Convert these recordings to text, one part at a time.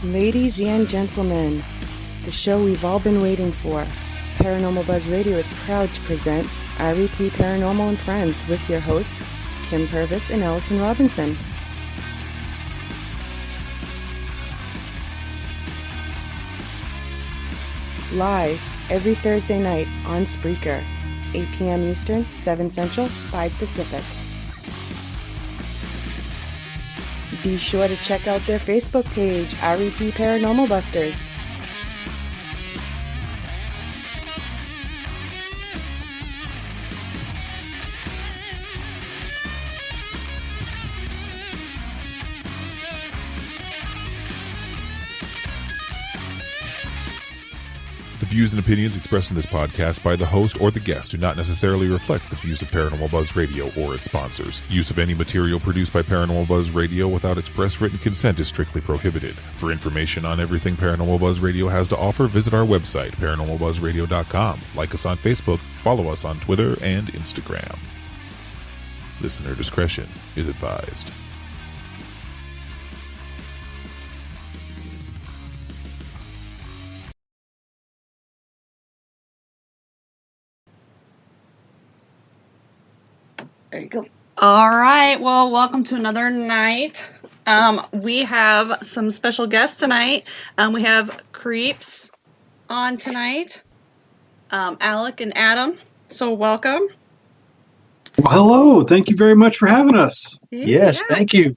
Ladies and gentlemen, the show we've all been waiting for. Paranormal Buzz Radio is proud to present REP Paranormal and Friends with your hosts, Kim Purvis and Allison Robinson. Live every Thursday night on Spreaker, 8 p.m. Eastern, 7 Central, 5 Pacific. Be sure to check out their Facebook page, REP Paranormal Busters. The views and opinions expressed in this podcast by the host or the guest do not necessarily reflect the views of Paranormal Buzz Radio or its sponsors. Use of any material produced by Paranormal Buzz Radio without express written consent is strictly prohibited. For information on everything Paranormal Buzz Radio has to offer, visit our website, paranormalbuzzradio.com. Like us on Facebook, follow us on Twitter and Instagram. Listener discretion is advised. There you go. All right. Well, welcome to another night. We have some special guests tonight. We have Creepz on tonight. Alec and Adam. So welcome. Well, hello. Thank you very much for having us. Yes, thank you.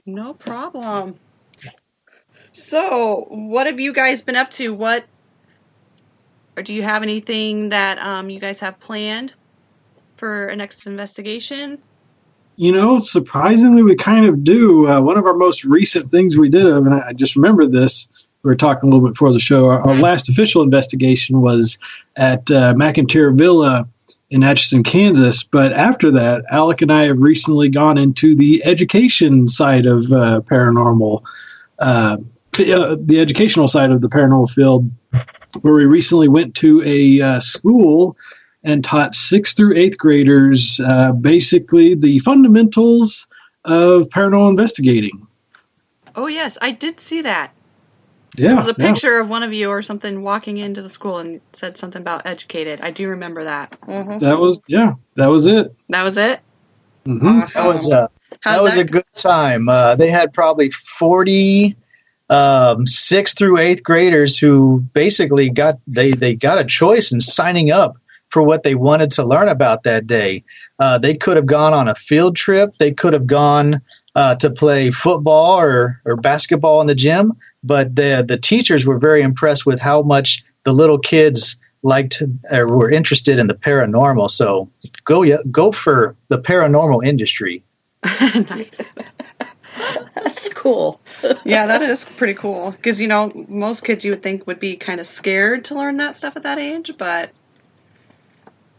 No problem. So, what have you guys been up to? Or do you have anything that you guys have planned for a next investigation? You know, surprisingly, we kind of do. One of our most recent things we did, and I just remember this, we were talking a little bit before the show, our last official investigation was at McIntyre Villa in Atchison, Kansas. But after that, Alec and I have recently gone into the education side of paranormal, the educational side of the paranormal field, where we recently went to a school and taught 6th through 8th graders basically the fundamentals of paranormal investigating. Oh, yes, I did see that. Yeah, there was a picture of one of you or something walking into the school and said something about educated. I do remember that. Mm-hmm. That was it. That was it? Mm-hmm. Awesome. That was a good time. They had probably 40 6th through 8th graders who basically got a choice in signing up for what they wanted to learn about that day. They could have gone on a field trip. They could have gone to play football or basketball in the gym. But the teachers were very impressed with how much the little kids liked or were interested in the paranormal. So go for the paranormal industry. Nice. That's cool. Yeah, that is pretty cool. Because, you know, most kids you would think would be kind of scared to learn that stuff at that age, but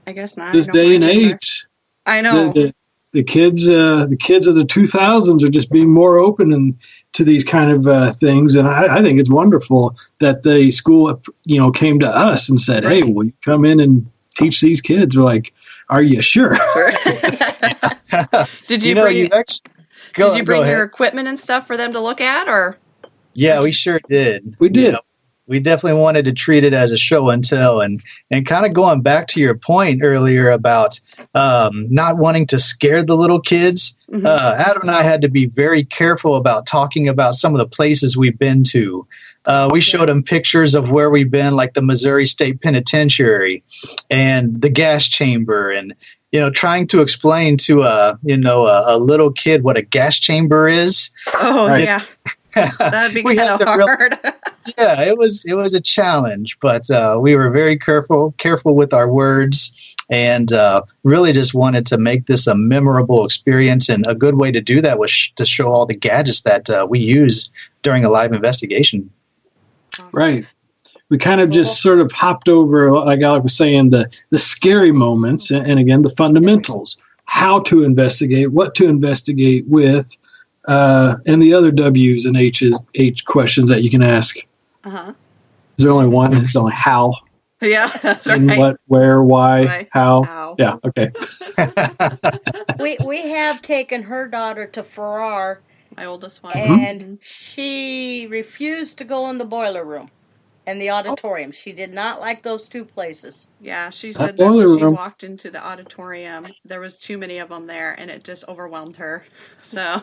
I guess not. This day and age. I know. The kids of the 2000s are just being more open to these kind of things, and I think it's wonderful that the school, came to us and said, "Hey, will you come in and teach these kids?" We're like, "Are you sure?" Did you bring your equipment and stuff for them to look at, or? Yeah, we sure did. We did. Yeah. We definitely wanted to treat it as a show and tell, and kind of going back to your point earlier about not wanting to scare the little kids. Mm-hmm. Adam and I had to be very careful about talking about some of the places we've been to. We showed them pictures of where we've been, like the Missouri State Penitentiary and the gas chamber, and trying to explain to a little kid what a gas chamber is. Oh, right? Yeah. That'd be kind of hard. Yeah, it was a challenge, but we were very careful with our words, and really just wanted to make this a memorable experience. And a good way to do that was to show all the gadgets that we use during a live investigation. Right. We kind of just sort of hopped over, like Alec was saying, the scary moments, and again, the fundamentals, how to investigate, what to investigate with, and the other W's and H questions that you can ask. Uh-huh. Is there only one? It's only how. Yeah, that's right. And what, where, why, how. Yeah, okay. We have taken her daughter to Farrar, my oldest one. And she refused to go in the boiler room and the auditorium. She did not like those two places. Yeah, she That said that boiler when she room. walked into the auditorium, there was too many of them there, and it just overwhelmed her. So,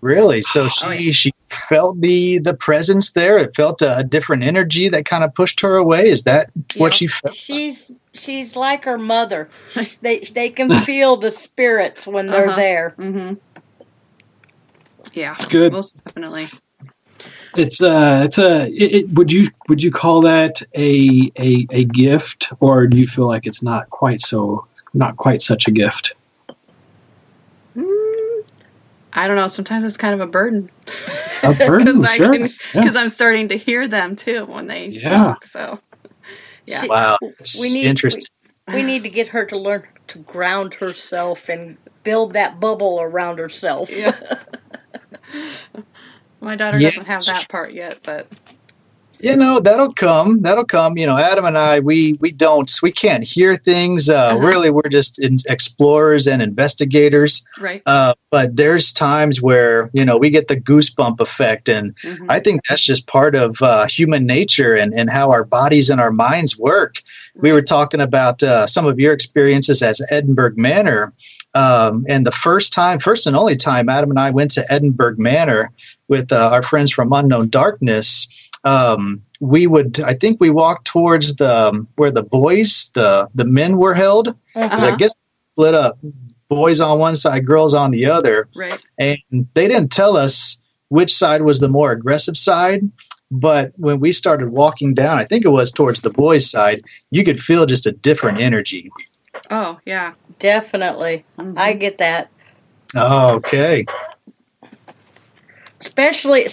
Really? So Oh, she felt the presence there. It felt a different energy that kind of pushed her away. Is that what she felt? She's like her mother. They can feel the spirits when they're there. Mm-hmm. Yeah, It's good. most definitely. Would you call that a gift, or do you feel like it's not quite such a gift? I don't know. Sometimes it's kind of a burden. A burden, sure. Because I'm starting to hear them too when they talk. So, yeah. Wow, it's interesting. We need to get her to learn to ground herself and build that bubble around herself. Yeah. My daughter doesn't have that part yet, but that'll come. Adam and I, we can't hear things. Really, we're just explorers and investigators. Right. But there's times where, we get the goosebump effect. And I think that's just part of human nature and how our bodies and our minds work. Right. We were talking about some of your experiences at Edinburgh Manor. And the first and only time Adam and I went to Edinburgh Manor with our friends from Unknown Darkness, we walked towards where the boys, the men were held. I guess split up, boys on one side, girls on the other. Right. And they didn't tell us which side was the more aggressive side. But when we started walking down, I think it was towards the boys' side, you could feel just a different energy. Oh, yeah. Definitely. I get that. Oh, okay. Especially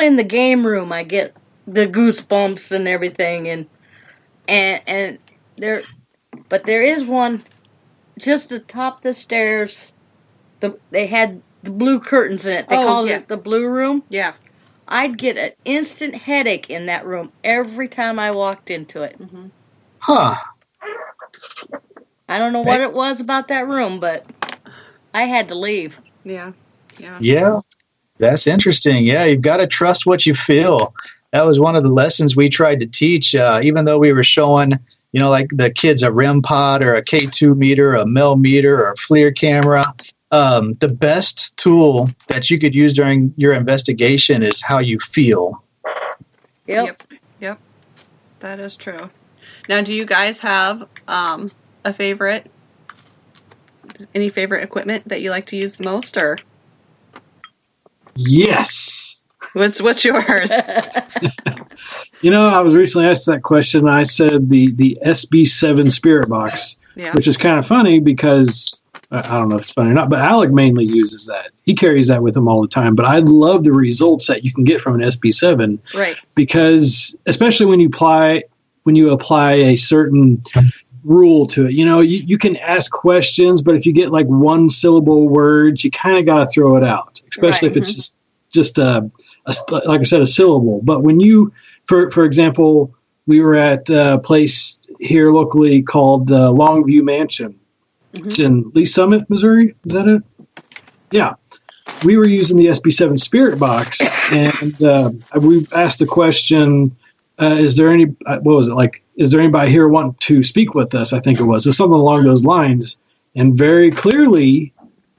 in the game room, I get the goosebumps and everything, and there is one just atop the stairs. They had the blue curtains in it. They called it the blue room. Yeah. I'd get an instant headache in that room every time I walked into it. Huh. I don't know what it was about that room, but I had to leave. Yeah. Yeah, that's interesting. Yeah, you've got to trust what you feel. That was one of the lessons we tried to teach, even though we were showing, like the kids a REM pod or a K2 meter, a MEL meter, or a FLIR camera. The best tool that you could use during your investigation is how you feel. Yep. That is true. Now, do you guys have any favorite equipment that you like to use the most, or? Yes. What's yours? I was recently asked that question, and I said the SB7 Spirit Box, which is kind of funny because I don't know if it's funny or not, but Alec mainly uses that. He carries that with him all the time. But I love the results that you can get from an SB7, right? Because especially when you apply a certain rule to it, you can ask questions, but if you get like one syllable words, you kind of got to throw it out, especially if it's just like I said, a syllable. But when you, for example, we were at a place here locally called Longview Mansion. It's in Lee Summit, Missouri. Is that it? Yeah. We were using the SB7 Spirit Box, and we asked the question, is there anybody here want to speak with us? I think it was. It's something along those lines. And very clearly,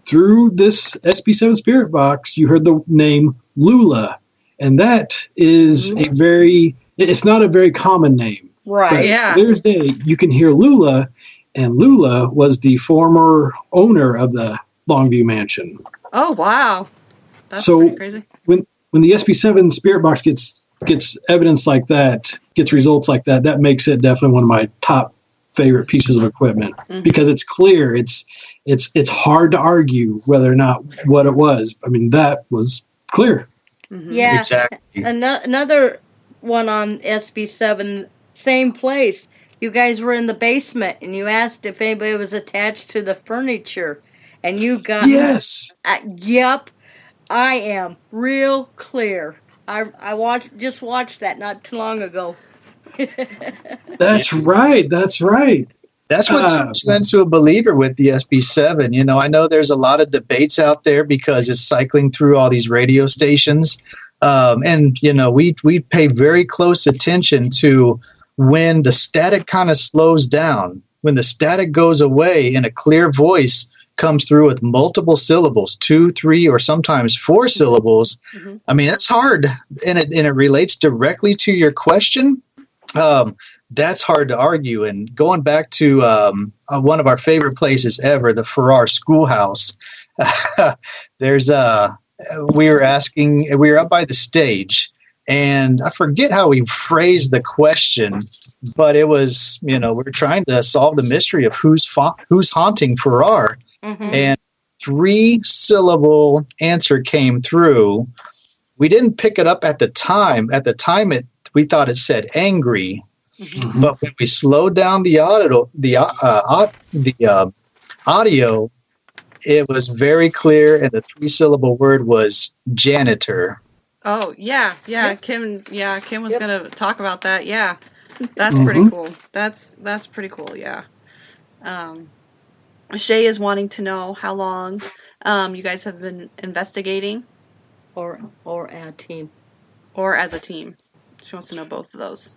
through this SB7 Spirit Box, you heard the name Lula. And that is it's not a very common name. Right. But yeah. Clear as day, you can hear Lula, and Lula was the former owner of the Longview Mansion. Oh, wow. That's pretty crazy. When the SB7 Spirit Box gets evidence like that, gets results like that, that makes it definitely one of my top favorite pieces of equipment because it's clear. It's hard to argue whether or not what it was. I mean, that was clear. Yeah, exactly. Another one on SB7, same place. You guys were in the basement, and you asked if anybody was attached to the furniture, and you got yes. Yep, I am real clear. I watched that not too long ago. That's right. That's what turns you into a believer with the SB7. You know, I know there's a lot of debates out there because it's cycling through all these radio stations. And, you know, we pay very close attention to when the static kind of slows down, when the static goes away and a clear voice comes through with multiple syllables, 2, 3, or sometimes 4 syllables. Mm-hmm. I mean, that's hard, and it relates directly to your question. That's hard to argue. And going back to one of our favorite places ever, the Farrar Schoolhouse, we were up by the stage, and I forget how we phrased the question, but it was, you know, we're trying to solve the mystery of who's haunting Farrar. Mm-hmm. And 3-syllable answer came through. We didn't pick it up at the time. At the time, we thought it said angry. Mm-hmm. But when we slowed down the audio, it was very clear, and the 3-syllable word was janitor. Oh yeah. Yep. Kim was gonna talk about that. Yeah, that's pretty cool. That's pretty cool. Yeah. Shay is wanting to know how long you guys have been investigating, or a team, or as a team. She wants to know both of those.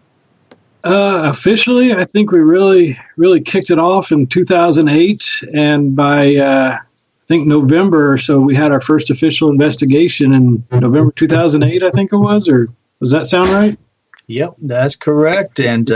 Officially, I think we really kicked it off in 2008, and by I think November or so, we had our first official investigation in November 2008. I think it was, or does that sound right? Yep, that's correct. And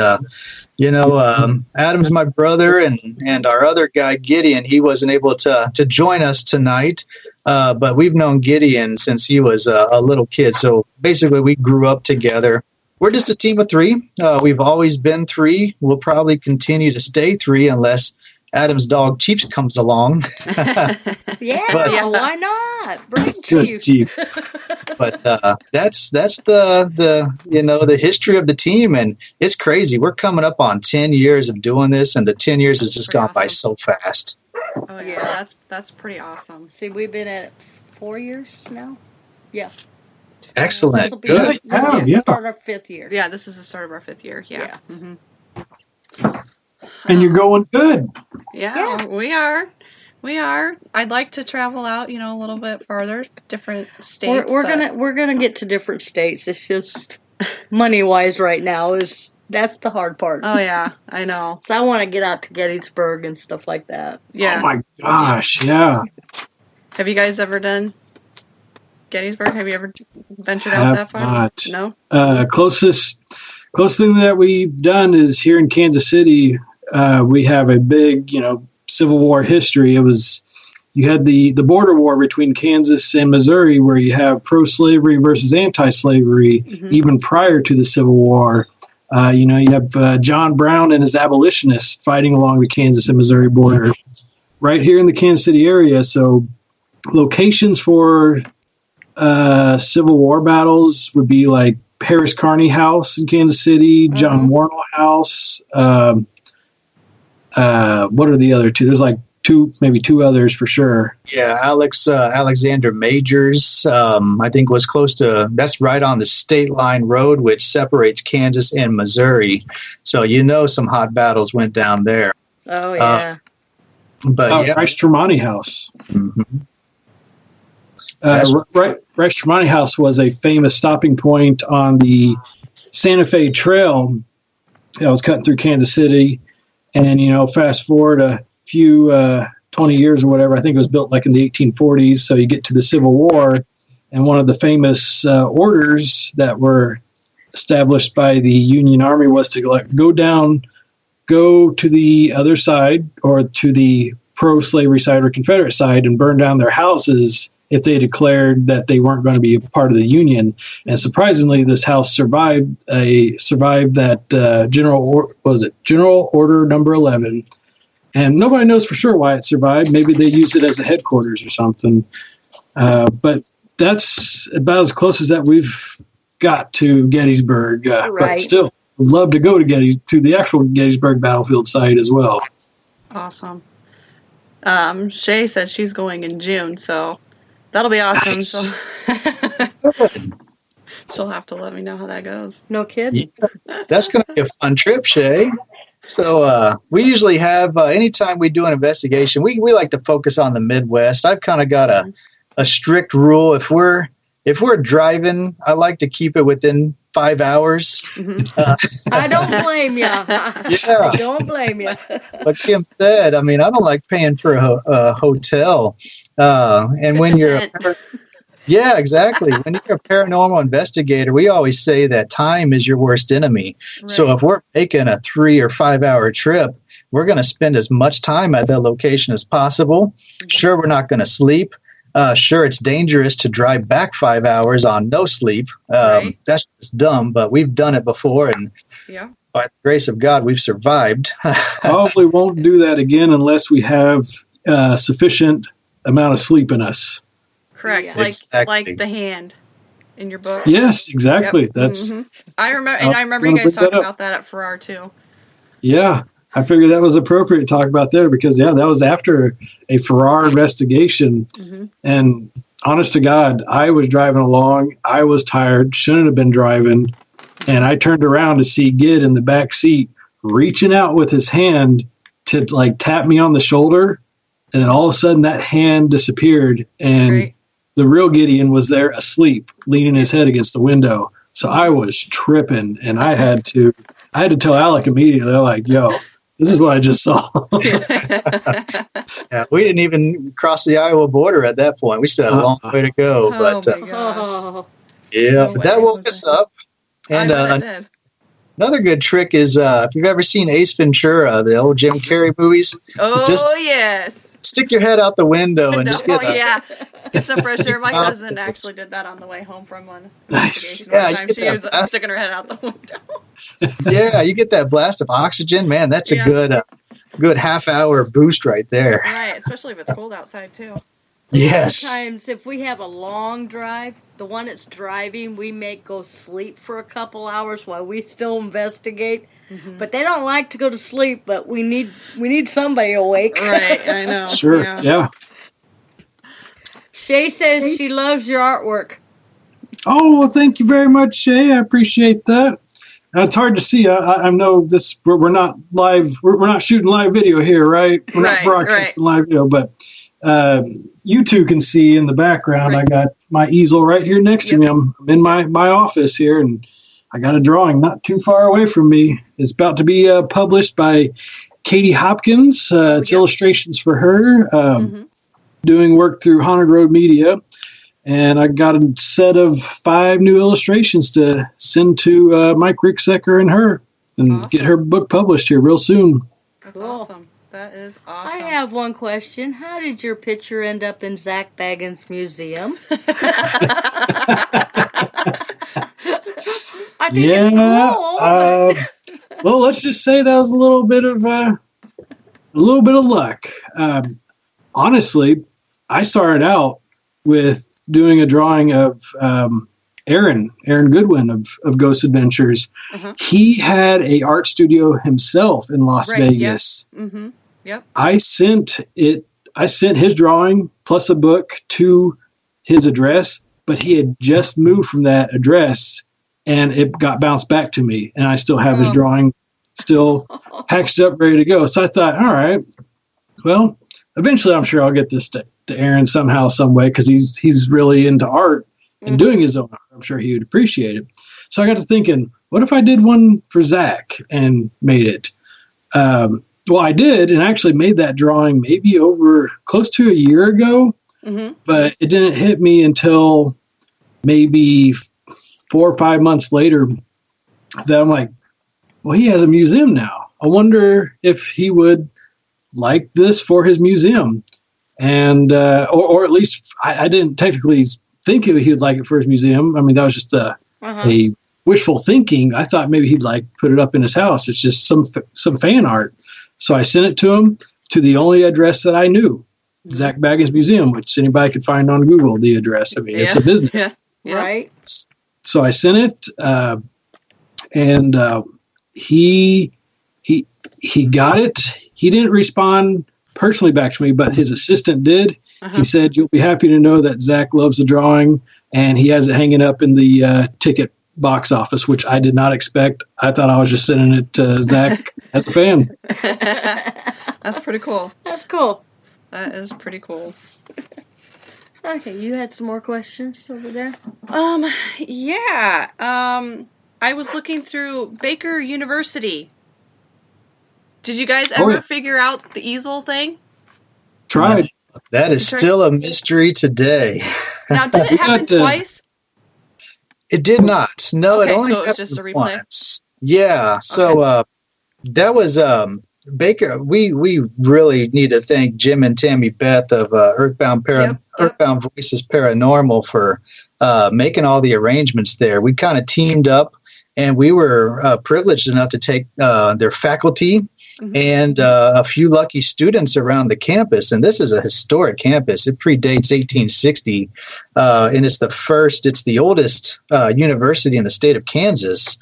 Adam's my brother, and our other guy Gideon. He wasn't able to join us tonight, but we've known Gideon since he was a little kid. So basically, we grew up together. We're just a team of 3. We've always been 3. We'll probably continue to stay 3 unless Adam's dog Chiefs comes along. Why not? Bring Chiefs. But that's the history of the team, and it's crazy. We're coming up on 10 years of doing this, and the 10 years has just gone by so fast. Oh yeah, that's pretty awesome. See, we've been at it 4 years now. Yeah. Excellent. Good. Start our 5th year. Yeah, this is the start of our 5th year. Yeah. Mm-hmm. And you're going good. Yeah, we are. I'd like to travel out, a little bit farther, different states. We're gonna get to different states. It's just money wise right now that's the hard part. Oh yeah, I know. So I want to get out to Gettysburg and stuff like that. Yeah. Oh my gosh, yeah. Have you guys ever done Gettysburg? Have you ever ventured out that far? Not. No. Closest thing that we've done is here in Kansas City. We have a big, Civil War history. You had the border war between Kansas and Missouri, where you have pro-slavery versus anti-slavery, even prior to the Civil War. You have John Brown and his abolitionists fighting along the Kansas and Missouri border right here in the Kansas City area. So locations for Civil War battles would be like Harris Kearney House in Kansas City, John Warnell House. What are the other two? There's like maybe two others for sure. Yeah, Alexander Majors, I think was close to, that's right on the state line road, which separates Kansas and Missouri. So, some hot battles went down there. Oh, yeah. Rice Tremonti House. Mm-hmm. Rice Tremonti House was a famous stopping point on the Santa Fe Trail that was cutting through Kansas City. And, fast forward a few 20 years or whatever, I think it was built like in the 1840s. So you get to the Civil War, and one of the famous orders that were established by the Union Army was to go to the other side, or to the pro-slavery side or Confederate side, and burn down their houses if they declared that they weren't going to be a part of the Union. And surprisingly, this house survived that General Order Number 11. And nobody knows for sure why it survived. Maybe they used it as a headquarters or something. But that's about as close as that we've got to Gettysburg. Right. But still, would love to go to the actual Gettysburg battlefield site as well. Awesome. Shay said she's going in June, so that'll be awesome. Nice. So she'll have to let me know how that goes. No kidding. Yeah, that's going to be a fun trip, Shay. So we usually have, anytime we do an investigation, we like to focus on the Midwest. I've kind of got a strict rule. If we're driving, I like to keep it within 5 hours. I don't blame you. I don't blame you. But Kim said, I mean, I don't like paying for a hotel. And when you're yeah, exactly. When you're a paranormal investigator, we always say that time is your worst enemy. Right. So if we're making a 3 or 5 hour trip, we're going to spend as much time at that location as possible. Sure, we're not going to sleep. Sure, it's dangerous to drive back 5 hours on no sleep. Right. That's just dumb, but we've done it before, and by the grace of God, we've survived. Probably won't do that again unless we have sufficient amount of sleep in us. Correct, Yeah. like the hand in your book. Yes, exactly. That's. I remember you guys talking about that at Farrar too. Yeah, I figured that was appropriate to talk about there because that was after a Farrar investigation, and honest to God, I was driving along. I was tired, shouldn't have been driving, and I turned around to see Gid in the back seat reaching out with his hand to like tap me on the shoulder, and then all of a sudden that hand disappeared and. The real Gideon was there asleep, leaning his head against the window. So I was tripping, and I had to tell Alec immediately. I'm like, "Yo, this is what I just saw." Yeah, we didn't even cross the Iowa border at that point. We still had a long way to go. But that woke us up. And another good trick is if you've ever seen Ace Ventura, the old Jim Carrey movies. Yes. Stick your head out the window and just get get some fresh air. My cousin actually did that on the way home from one. Nice. Yeah, she was sticking her head out the window. Yeah, you get that blast of oxygen, man. That's a good half-hour boost right there. Right, especially if it's cold outside too. Yes. Sometimes if we have a long drive, the one that's driving, we make go sleep for a couple hours while we still investigate. But they don't like to go to sleep, but we need somebody awake. Right, I know. Sure, yeah. Shay says she loves your artwork. Oh, well, thank you very much, Shay. I appreciate that. It's hard to see. I know this. We're not live. We're not shooting live video here, right? We're not broadcasting live video, but you two can see in the background. I got my easel right here next to me. I'm in my office here, and I got a drawing not too far away from me. It's about to be published by Katie Hopkins. It's illustrations for her, doing work through Haunted Road Media. And I got a set of 5 new illustrations to send to Mike Ricksecker and her and get her book published here real soon. That's awesome. That is awesome. I have one question. How did your picture end up in Zach Baggins' museum? I think it's cool. Well, let's just say that was a little bit of luck. Honestly, I started out with doing a drawing of Aaron Goodwin of Ghost Adventures. He had a art studio himself in Las Vegas. Yep. I sent his drawing plus a book to his address, but he had just moved from that address and it got bounced back to me, and I still have his drawing still packaged up, ready to go. So I thought, all right, well, eventually I'm sure I'll get this to Aaron somehow, some way, because he's really into art and doing his own art. I'm sure he would appreciate it. So I got to thinking, what if I did one for Zach and made it? Well, I did, and actually made that drawing maybe over close to a year ago, but it didn't hit me until maybe 4 or 5 months later that I'm like, well, he has a museum now. I wonder if he would like this for his museum. And, or at least I didn't technically think he would like it for his museum. I mean, that was just a wishful thinking. I thought maybe he'd like put it up in his house. It's just some fan art. So I sent it to him to the only address that I knew, Zach Baggins Museum, which anybody could find on Google, the address. I mean, it's a business. Right. So I sent it, and he got it. He didn't respond personally back to me, but his assistant did. He said, "You'll be happy to know that Zach loves the drawing, and he has it hanging up in the ticket box office, which I did not expect. I thought I was just sending it to Zach as a fan. That's pretty cool. That's cool. That is pretty cool. Okay, you had some more questions over there? Yeah. I was looking through Baker University. Did you guys ever figure out the easel thing? Tried. That is still a mystery today. Now, did it happen twice? It did not. No, Okay, it only so it was happened just a replay? once. Yeah. So that was Baker. We really need to thank Jim and Tammy Beth of Earthbound Voices Paranormal for making all the arrangements there. We kind of teamed up, and we were privileged enough to take their faculty and a few lucky students around the campus. And this is a historic campus. It predates 1860, and it's the oldest university in the state of Kansas.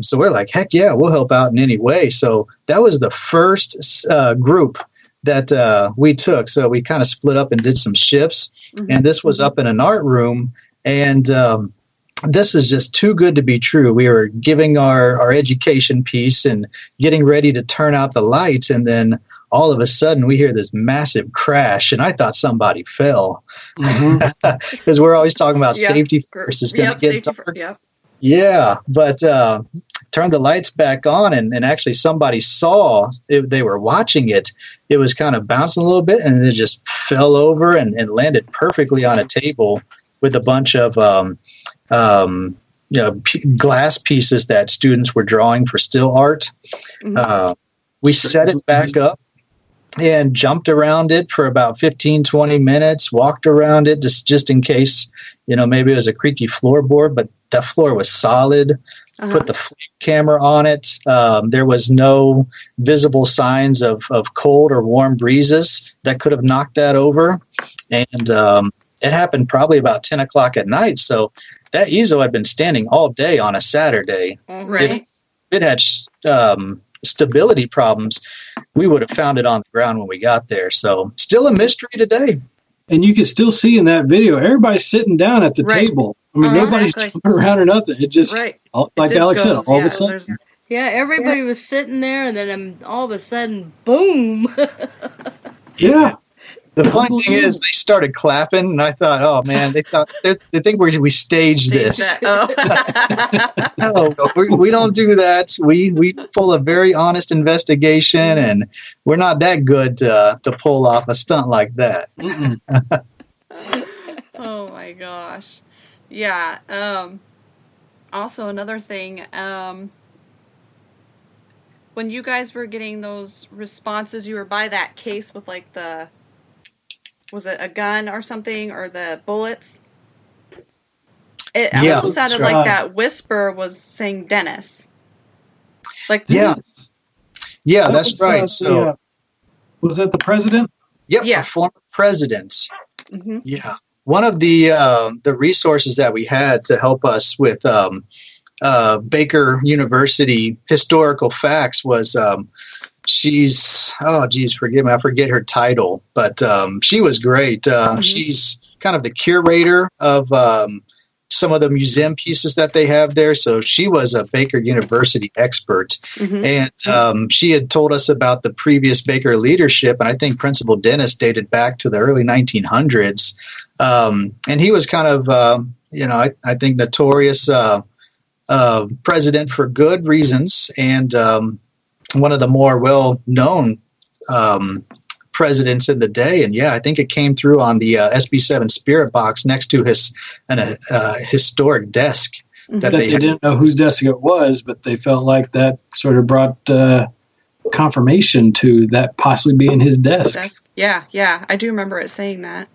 So we're like, heck yeah, we'll help out in any way. So that was the first group that we took. So we kind of split up and did some shifts. And this was up in an art room. And this is just too good to be true. We were giving our education piece and getting ready to turn out the lights. And then all of a sudden we hear this massive crash. And I thought somebody fell, because we're always talking about safety first. It's going to get dark. Yeah. But turned the lights back on, and actually somebody saw it. They were watching it. It was kind of bouncing a little bit, and it just fell over and landed perfectly on a table with a bunch of glass pieces that students were drawing for still art. We set it back up and jumped around it for about 15, 20 minutes, walked around it just in case, maybe it was a creaky floorboard, but the floor was solid. Put the camera on it. There was no visible signs of cold or warm breezes that could have knocked that over. And it happened probably about 10 o'clock at night. So that easel had been standing all day on a Saturday. Right. If it had stability problems, we would have found it on the ground when we got there. So still a mystery today. And you can still see in that video, everybody's sitting down at the table. I mean, nobody's jumping around or nothing. It just, like Alex said, all of a sudden. Yeah, everybody was sitting there, and then all of a sudden, boom. Yeah. The funny thing is, they started clapping, and I thought, "Oh man, they think we staged this." No, we don't do that. We pull a very honest investigation, and we're not that good to pull off a stunt like that. Oh my gosh, yeah. Also, another thing, when you guys were getting those responses, you were by that case with like was it a gun or something, or the bullets? It almost sounded like that whisper was saying Dennis. Yeah, that's right. So, was that the president? Yep, a former president. Yeah, one of the resources that we had to help us with Baker University historical facts was forgive me, I forget her title, but she was great. She's kind of the curator of some of the museum pieces that they have there. So she was a Baker University expert, and she had told us about the previous Baker leadership, and I think Principal Dennis dated back to the early 1900s. And he was kind of, I think notorious president for good reasons, and one of the more well-known presidents in the day. And I think it came through on the SB7 Spirit box next to his historic desk. That they didn't know whose desk it was, but they felt like that sort of brought confirmation to that possibly being his desk. Yeah, I do remember it saying that.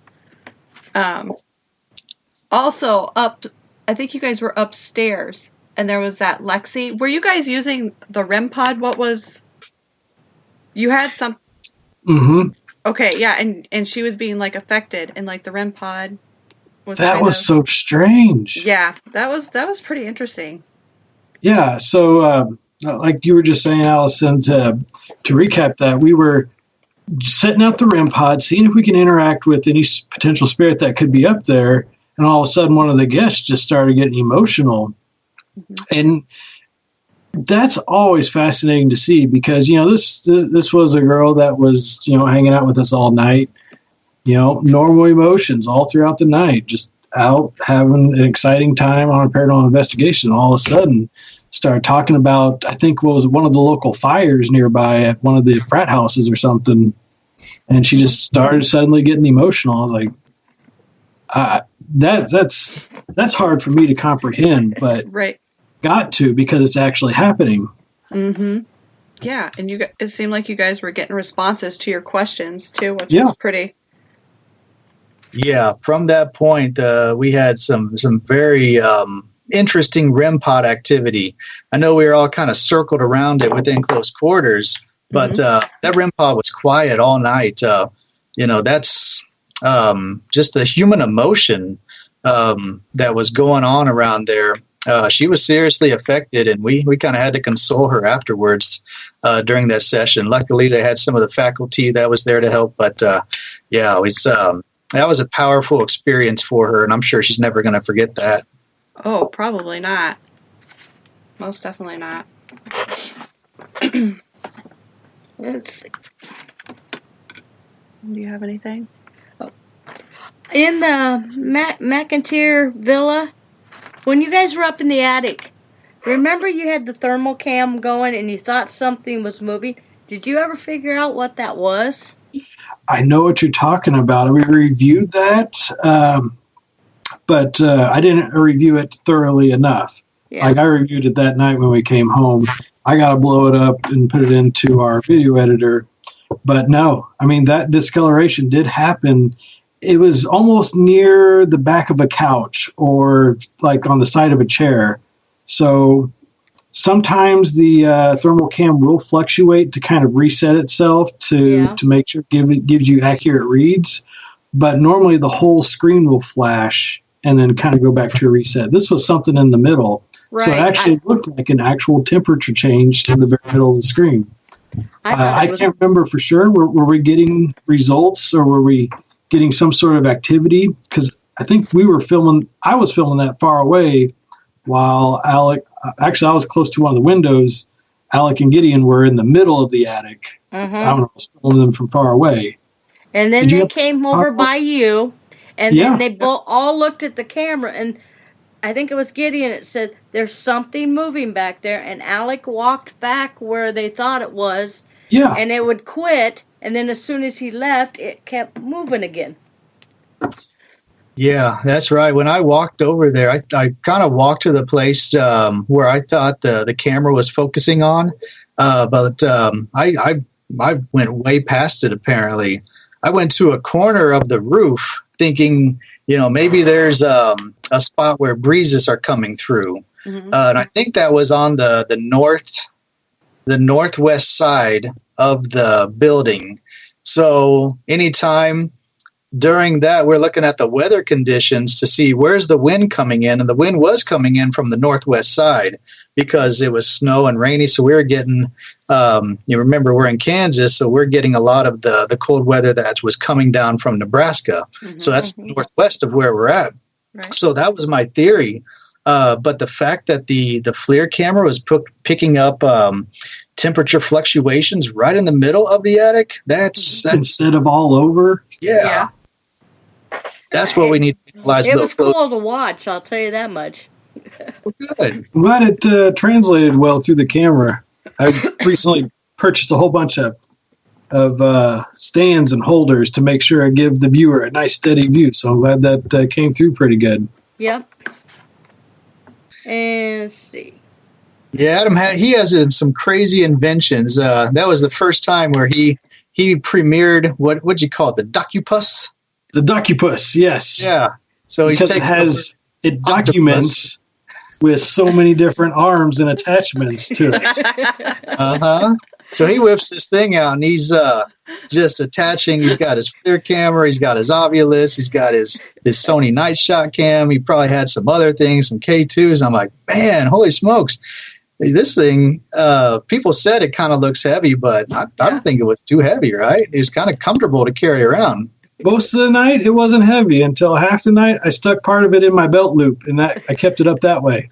Also, I think you guys were upstairs, and there was that Lexi. Were you guys using the REM pod? You had some. Okay, yeah, and she was being affected, and the REM pod was. That was so strange. Yeah, that was pretty interesting. Yeah, so like you were just saying, Allison, to recap that, we were setting up the REM pod, seeing if we can interact with any potential spirit that could be up there, and all of a sudden one of the guests just started getting emotional. And that's always fascinating to see because, this was a girl that was, hanging out with us all night, normal emotions all throughout the night, just out having an exciting time on a paranormal investigation. All of a sudden started talking about, I think, what was one of the local fires nearby at one of the frat houses or something. And she just started suddenly getting emotional. I was like, that's hard for me to comprehend, but right. Got to, because it's actually happening. Mm-hmm. Yeah, and it seemed like you guys were getting responses to your questions too, which was pretty. Yeah, from that point, we had some very interesting REM pod activity. I know we were all kind of circled around it within close quarters, but that REM pod was quiet all night. That's just the human emotion that was going on around there. She was seriously affected, and we kind of had to console her afterwards during that session. Luckily, they had some of the faculty that was there to help, but that was a powerful experience for her, and I'm sure she's never going to forget that. Oh, probably not. Most definitely not. Let's see. Do you have anything? In the McIntyre Villa, when you guys were up in the attic, remember you had the thermal cam going and you thought something was moving? Did you ever figure out what that was? I know what you're talking about. We reviewed that, but I didn't review it thoroughly enough. Yeah. Like I reviewed it that night when we came home. I got to blow it up and put it into our video editor. But no, I mean, that discoloration did happen. It was almost near the back of a couch or like on the side of a chair. So sometimes the thermal cam will fluctuate to kind of reset itself to make sure it gives you accurate reads. But normally the whole screen will flash and then kind of go back to a reset. This was something in the middle. Right. So it actually looked like an actual temperature change in the very middle of the screen. I can't remember for sure. Were we getting results or were we getting some sort of activity? Because I think I was filming that far away while Alec, actually I was close to one of the windows. Alec and Gideon were in the middle of the attic. I was filming them from far away. And then they came over by you, and then they both all looked at the camera, and I think it was Gideon that said, there's something moving back there, and Alec walked back where they thought it was, and it would quit, and then as soon as he left, it kept moving again. Yeah, that's right. When I walked over there, I kind of walked to the place where I thought the camera was focusing on, but I went way past it, apparently. I went to a corner of the roof thinking, maybe there's a spot where breezes are coming through. And I think that was on the northwest side of the building. So anytime during that, we're looking at the weather conditions to see where's the wind coming in. And the wind was coming in from the northwest side because it was snow and rainy. So we were getting, you remember we're in Kansas, so we're getting a lot of the cold weather that was coming down from Nebraska. So that's northwest of where we're at. Right. So that was my theory. But the fact that the FLIR camera was picking up temperature fluctuations right in the middle of the attic, that's instead of all over. Yeah. That's what we need to utilize. It was cool to watch, I'll tell you that much. Good. I'm glad it translated well through the camera. I recently purchased a whole bunch of stands and holders to make sure I give the viewer a nice steady view. So I'm glad that came through pretty good. Yep. And let's see. Yeah, Adam he has some crazy inventions. That was the first time where he premiered what'd you call it? The Docupus? The Docupus, yes. Yeah. So it documents with so many different arms and attachments to it. So he whips this thing out and he's just attaching. He's got his FLIR camera, he's got his Ovilus, he's got his Sony Night Shot cam. He probably had some other things, some K2s. I'm like, man, holy smokes. This thing, people said it kind of looks heavy, but I don't think it was too heavy, right? It's kind of comfortable to carry around. Most of the night, it wasn't heavy. Until half the night, I stuck part of it in my belt loop, and that I kept it up that way.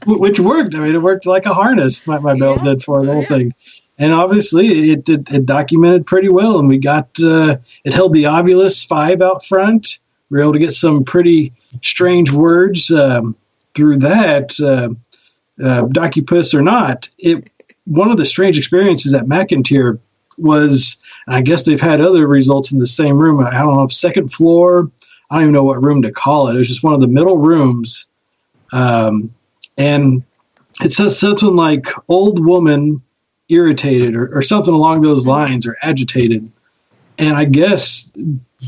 Which worked. I mean, it worked like a harness, my belt did for the whole thing. And obviously, it documented pretty well, and we got it held the Obulus 5 out front. We were able to get some pretty strange words through that, Docupus or not. One of the strange experiences at McIntyre was, and I guess they've had other results in the same room. I don't know if second floor. I don't even know what room to call it. It was just one of the middle rooms, and it says something like "old woman irritated" or something along those lines, or agitated. And I guess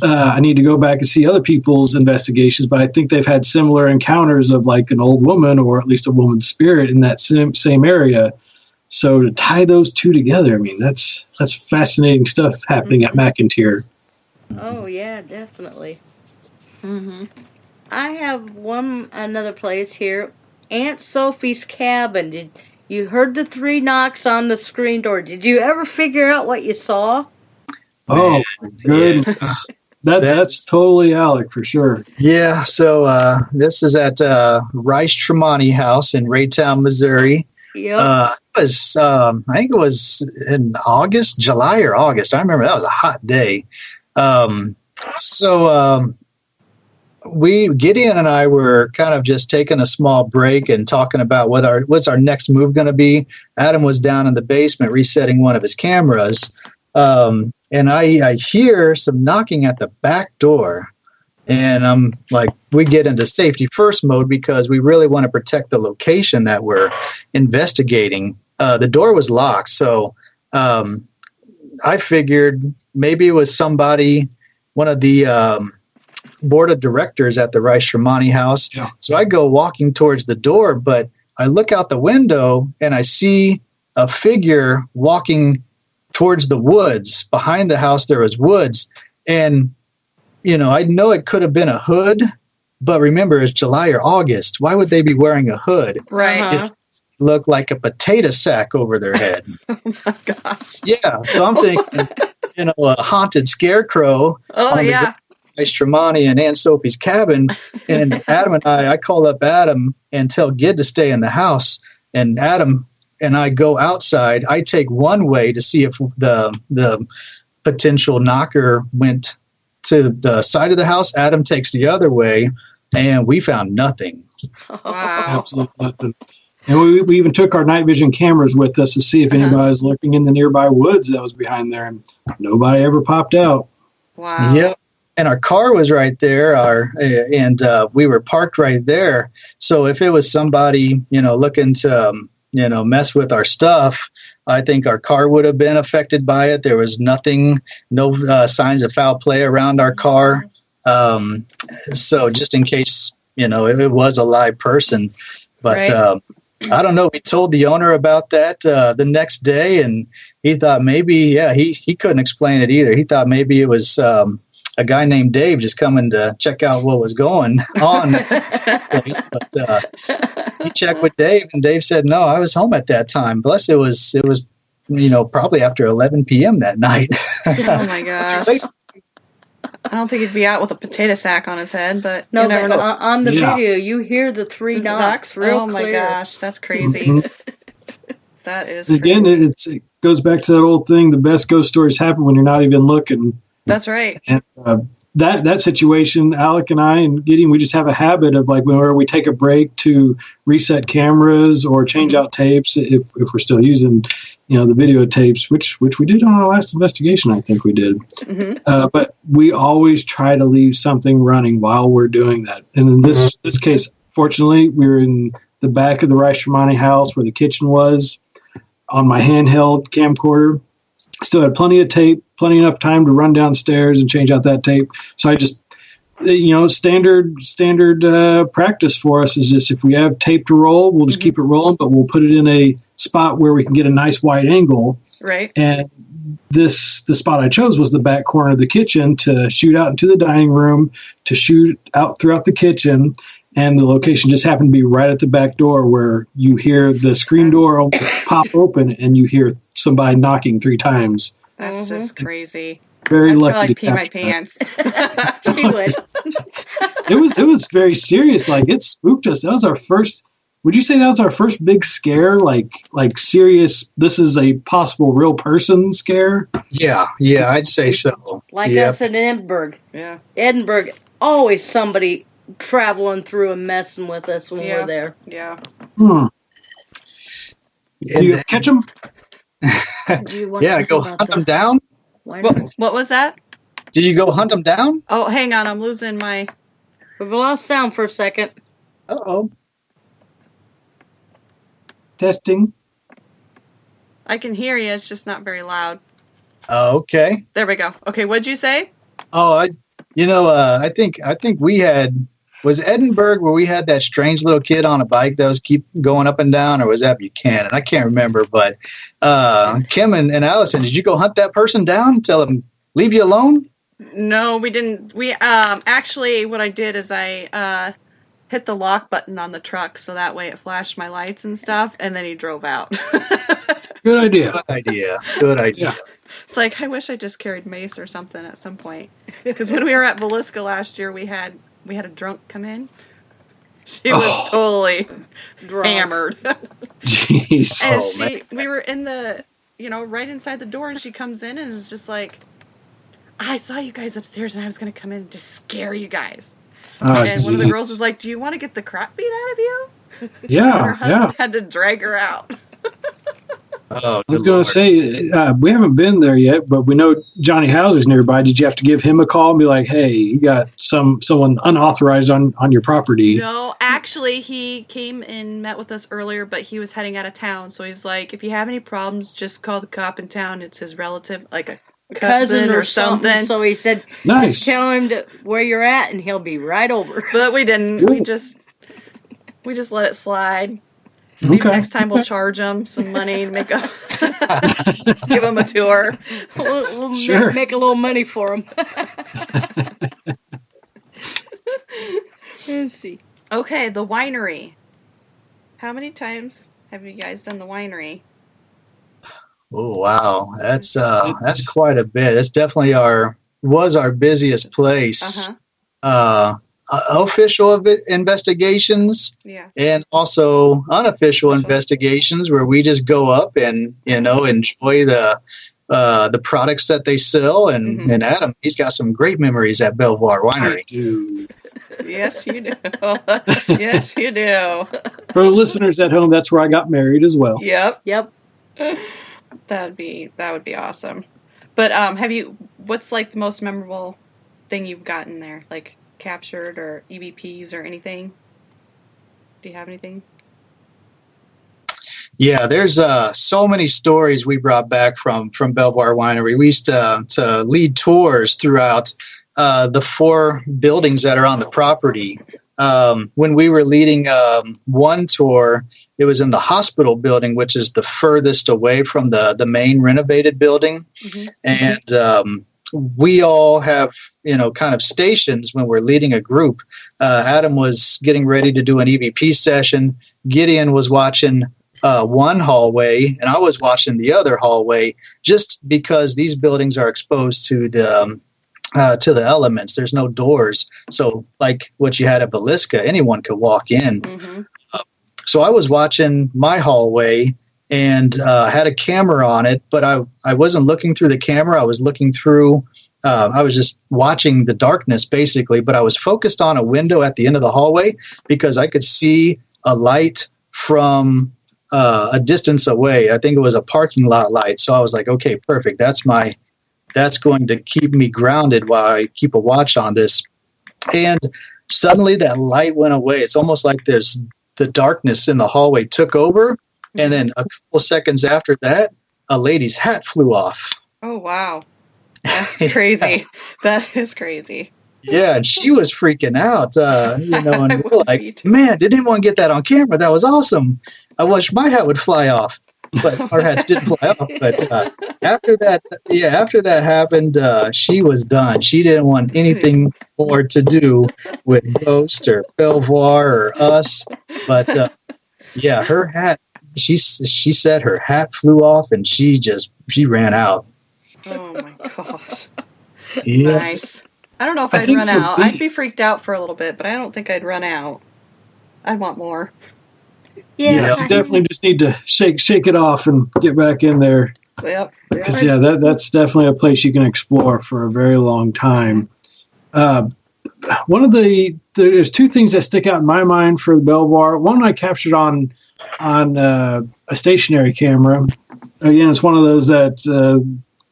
I need to go back and see other people's investigations, but I think they've had similar encounters of like an old woman or at least a woman's spirit in that same area. So to tie those two together, I mean, that's fascinating stuff happening at McIntyre. Oh yeah, definitely. Mm-hmm. I have another place here, Aunt Sophie's cabin. You heard the 3 knocks on the screen door? Did you ever figure out what you saw? Oh, goodness. That's totally Alec for sure. Yeah, so this is at Rice Tremonti House in Raytown, Missouri. Yep. It was, I think it was in July or August. I remember that was a hot day. Gideon and I were kind of just taking a small break and talking about what's our next move going to be. Adam was down in the basement resetting one of his cameras. And I hear some knocking at the back door, and I'm like, we get into safety first mode because we really want to protect the location that we're investigating. The door was locked, so I figured maybe it was somebody, one of the board of directors at the Rice Tremonti House. Yeah. So I go walking towards the door, but I look out the window and I see a figure walking towards the woods. Behind the house there was woods, and I know it could have been a hood, but remember, it's July or August. Why would they be wearing a hood? Right. It looked like a potato sack over their head. Oh my gosh. Yeah, so I'm thinking, a haunted scarecrow. Oh yeah. Rice Tremonti and Aunt Sophie's cabin, and Adam and I call up Adam and tell Gid to stay in the house, and Adam and I go outside. I take one way to see if the potential knocker went to the side of the house. Adam takes the other way, and we found nothing. Wow. Absolutely nothing. And we even took our night vision cameras with us to see if anybody was lurking in the nearby woods that was behind there, and nobody ever popped out. Wow. Yep. And our car was right there, and we were parked right there. So if it was somebody, looking to, mess with our stuff, I think our car would have been affected by it. There was nothing, no signs of foul play around our car. So just in case, it was a live person. But Right. I don't know. We told the owner about that the next day, and he thought maybe, he couldn't explain it either. He thought maybe it was a guy named Dave just coming to check out what was going on. But he checked with Dave, and Dave said, no, I was home at that time. Plus it was probably after 11 p.m. that night. Oh my gosh. I don't think he'd be out with a potato sack on his head, but No, you never but know. on the video, you hear the 3 knocks real Oh my clear. gosh, that's crazy. That is Again, crazy. it goes back to that old thing. The best ghost stories happen when you're not even looking. That's right. And that situation, Alec and I and Gideon, we just have a habit of like whenever we take a break to reset cameras or change out tapes, if we're still using, the videotapes, which we did on our last investigation, I think we did. Mm-hmm. But we always try to leave something running while we're doing that. And in this case, fortunately, we were in the back of the Rice Tremonti house where the kitchen was on my handheld camcorder. Still had plenty of tape, plenty enough time to run downstairs and change out that tape. So I just, standard practice for us is just if we have tape to roll, we'll just keep it rolling, but we'll put it in a spot where we can get a nice wide angle. Right. And the spot I chose was the back corner of the kitchen to shoot out into the dining room, to shoot out throughout the kitchen. And the location just happened to be right at the back door where you hear the screen door pop open and you hear somebody knocking 3 times That's just crazy. Very I'd lucky probably to pee my capture that. pants. She would. It was very serious. Like, it spooked us. That was our first. Would you say that was our first big scare? Like serious. This is a possible real person scare. Yeah, I'd say so. Like Yep. us in Edinburgh. Yeah. Edinburgh, always somebody traveling through and messing with us when we're there. Yeah. Do And you then- catch them? Do you want yeah, to go hunt them down. What was that? Did you go hunt them down? Oh, hang on. I'm losing my... We've lost sound for a second. Uh-oh. Testing. I can hear you. It's just not very loud. Oh, okay. There we go. Okay, what'd you say? Oh, I think we had, was Edinburgh where we had that strange little kid on a bike that was keep going up and down, or was that Buchanan? I can't remember, but Kim and Allison, did you go hunt that person down? Tell them, leave you alone? No, we didn't. We actually, what I did is I hit the lock button on the truck so that way it flashed my lights and stuff, and then he drove out. Good idea. Good idea. Yeah. It's like, I wish I just carried mace or something at some point. Because when we were at Villisca last year, we had a drunk come in. She was totally hammered. Jeez. And we were in the, right inside the door, and she comes in and is just like, I saw you guys upstairs, and I was going to come in and just scare you guys. And one of the girls was like, do you want to get the crap beat out of you? Yeah, and her husband had to drag her out. Oh, I was going to say, we haven't been there yet, but we know Johnny Hauser's nearby. Did you have to give him a call and be like, hey, you got someone unauthorized on your property? No, actually, he came and met with us earlier, but he was heading out of town. So he's like, if you have any problems, just call the cop in town. It's his relative, like a cousin or something. So he said, Nice. just tell him where you're at, and he'll be right over. But we didn't. Good. We just let it slide. Maybe Okay. next time we'll charge him some money and give him a tour. We'll Sure. make a little money for him. Let's see. Okay, the winery. How many times have you guys done the winery? Oh, wow. That's quite a bit. It's definitely was our busiest place. Official investigations, and also unofficial investigations where we just go up and enjoy the products that they sell. And Adam, he's got some great memories at Belvoir Winery. I do. Yes, you do. Yes, you do. For the listeners at home, that's where I got married as well. Yep. Yep. That would be awesome. But what's like the most memorable thing you've gotten there? Like captured or EVPs or anything? Do you have anything? Yeah, there's so many stories we brought back from Belvoir Winery. We used to lead tours throughout the 4 buildings that are on the property. When we were leading one tour, it was in the hospital building, which is the furthest away from the main renovated building. And we all have, kind of stations when we're leading a group. Adam was getting ready to do an EVP session. Gideon was watching one hallway, and I was watching the other hallway, just because these buildings are exposed to the elements. There's no doors. So like what you had at Villisca, anyone could walk in. So I was watching my hallway and had a camera on it, but I wasn't looking through the camera. I was looking through, I was just watching the darkness basically, but I was focused on a window at the end of the hallway because I could see a light from a distance away. I think it was a parking lot light. So I was like, okay, perfect. That's going to keep me grounded while I keep a watch on this. And suddenly that light went away. It's almost like the darkness in the hallway took over. And then a couple seconds after that, a lady's hat flew off. Oh, wow. That's crazy. That is crazy. Yeah, and she was freaking out, and we're like, man, did anyone get that on camera? That was awesome. I wish my hat would fly off. But our hats didn't fly off. But after that happened, she was done. She didn't want anything more to do with Ghost or Belvoir or us. But her hat. She said her hat flew off and she ran out. Oh my gosh. Yeah. Nice. I don't know if I I'd think run for out. me- I'd be freaked out for a little bit, but I don't think I'd run out. I'd want more. Yeah, you definitely just need to shake it off and get back in there. Yep. Because that's definitely a place you can explore for a very long time. One of there's two things that stick out in my mind for the Belvoir. One I captured on a stationary camera. Again, it's one of those that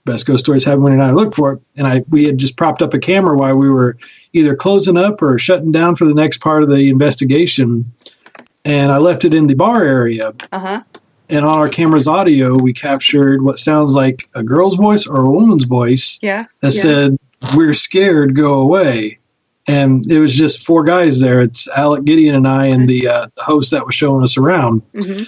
Best Ghost Stories have when I look for it. And we had just propped up a camera while we were either closing up or shutting down for the next part of the investigation. And I left it in the bar area. Uh-huh. And on our camera's audio, we captured what sounds like a girl's voice or a woman's voice that said, "We're scared, go away." And it was just four guys there. It's Alec, Gideon, and I, and the host that was showing us around. Mm-hmm.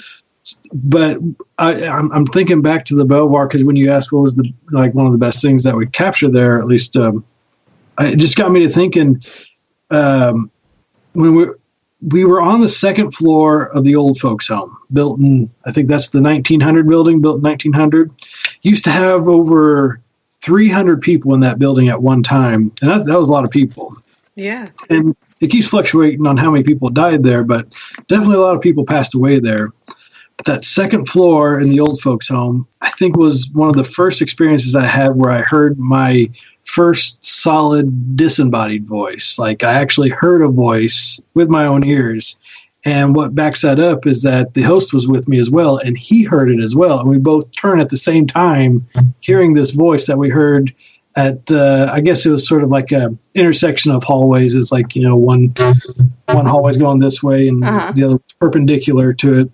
But I'm thinking back to the Belvoir, because when you asked what was one of the best things that we captured there, at least it just got me to thinking when we were on the second floor of the old folks home, built in, I think that's the 1900 building, built in 1900. Used to have over 300 people in that building at one time, and that was a lot of people. Yeah. And it keeps fluctuating on how many people died there, but definitely a lot of people passed away there. But that second floor in the old folks home, I think, was one of the first experiences I had where I heard my first solid disembodied voice. Like, I actually heard a voice with my own ears. And what backs that up is that the host was with me as well, and he heard it as well. And we both turned at the same time, hearing this voice that we heard at, I guess it was sort of like a intersection of hallways. It's like, one hallway's going this way and the other perpendicular to it.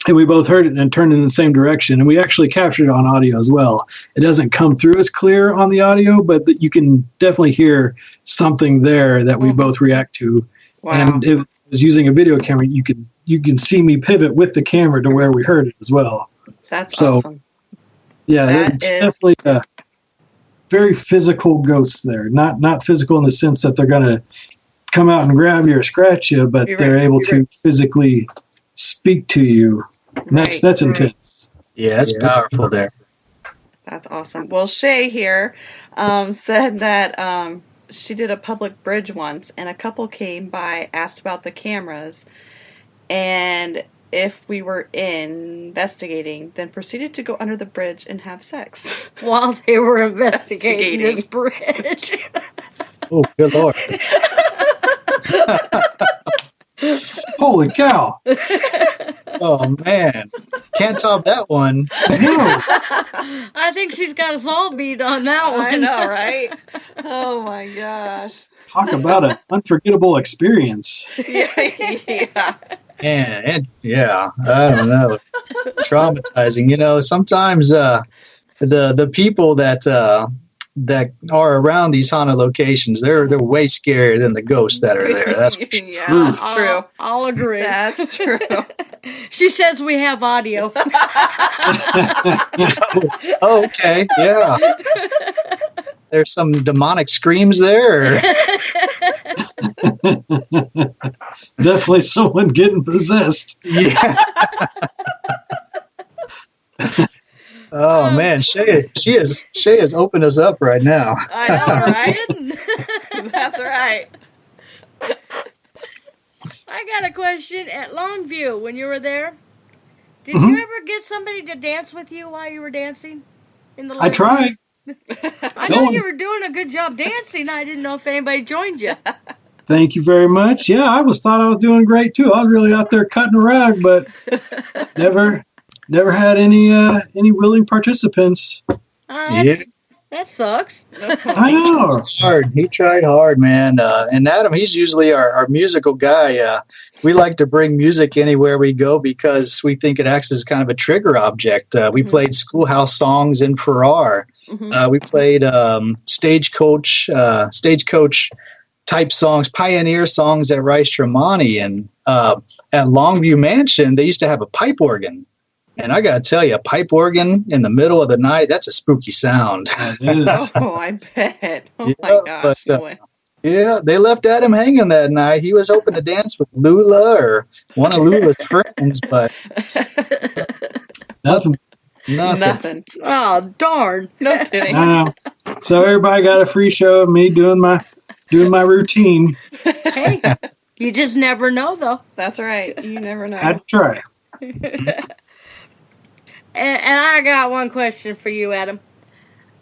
And we both heard it and turned in the same direction. And we actually captured it on audio as well. It doesn't come through as clear on the audio, but you can definitely hear something there that we both react to. Wow. And if it was using a video camera, you can see me pivot with the camera to where we heard it as well. That's awesome. Yeah, it's definitely a very physical ghosts there. Not physical in the sense that they're going to come out and grab you or scratch you, but they're able to physically speak to you. And that's intense. Yeah, it's powerful there. That's awesome. Well, Shay here said that she did a public bridge once, and a couple came by, asked about the cameras, and if we were investigating, then proceeded to go under the bridge and have sex. While they were investigating this bridge. Oh, good Lord. Holy cow. Oh, man. Can't top that one. No. I think she's got us all beat on that one. I know, right? Oh, my gosh. Talk about an unforgettable experience. Yeah. And I don't know. Traumatizing. Sometimes the people that are around these haunted locations, they're way scarier than the ghosts that are there. That's true. True. I'll agree. That's true. She says we have audio. Oh, okay. Yeah. There's some demonic screams there. Definitely someone getting possessed. Yeah. Oh man, Shay has opened us up right now. I know, right? That's right. I got a question. At Longview, when you were there, did you ever get somebody to dance with you while you were dancing in the? I tried. I know you were doing a good job dancing. I didn't know if anybody joined you. Thank you very much. Yeah, I thought I was doing great too. I was really out there cutting a rag, but never had any willing participants. That sucks. I know. Hard. He tried hard, man. And Adam, he's usually our musical guy. We like to bring music anywhere we go because we think it acts as kind of a trigger object. We played schoolhouse songs in Farrar. We played stagecoach type songs, pioneer songs at Rice Tremonti. And at Longview Mansion, they used to have a pipe organ. And I got to tell you, a pipe organ in the middle of the night, that's a spooky sound. Oh, I bet. Oh, my gosh. But, they left Adam hanging that night. He was hoping to dance with Lula or one of Lula's friends, but nothing. Nothing. Oh, darn. No kidding. I know. So everybody got a free show of me doing my routine. Hey, you just never know, though. That's right. You never know. Had to try. And I got one question for you, Adam.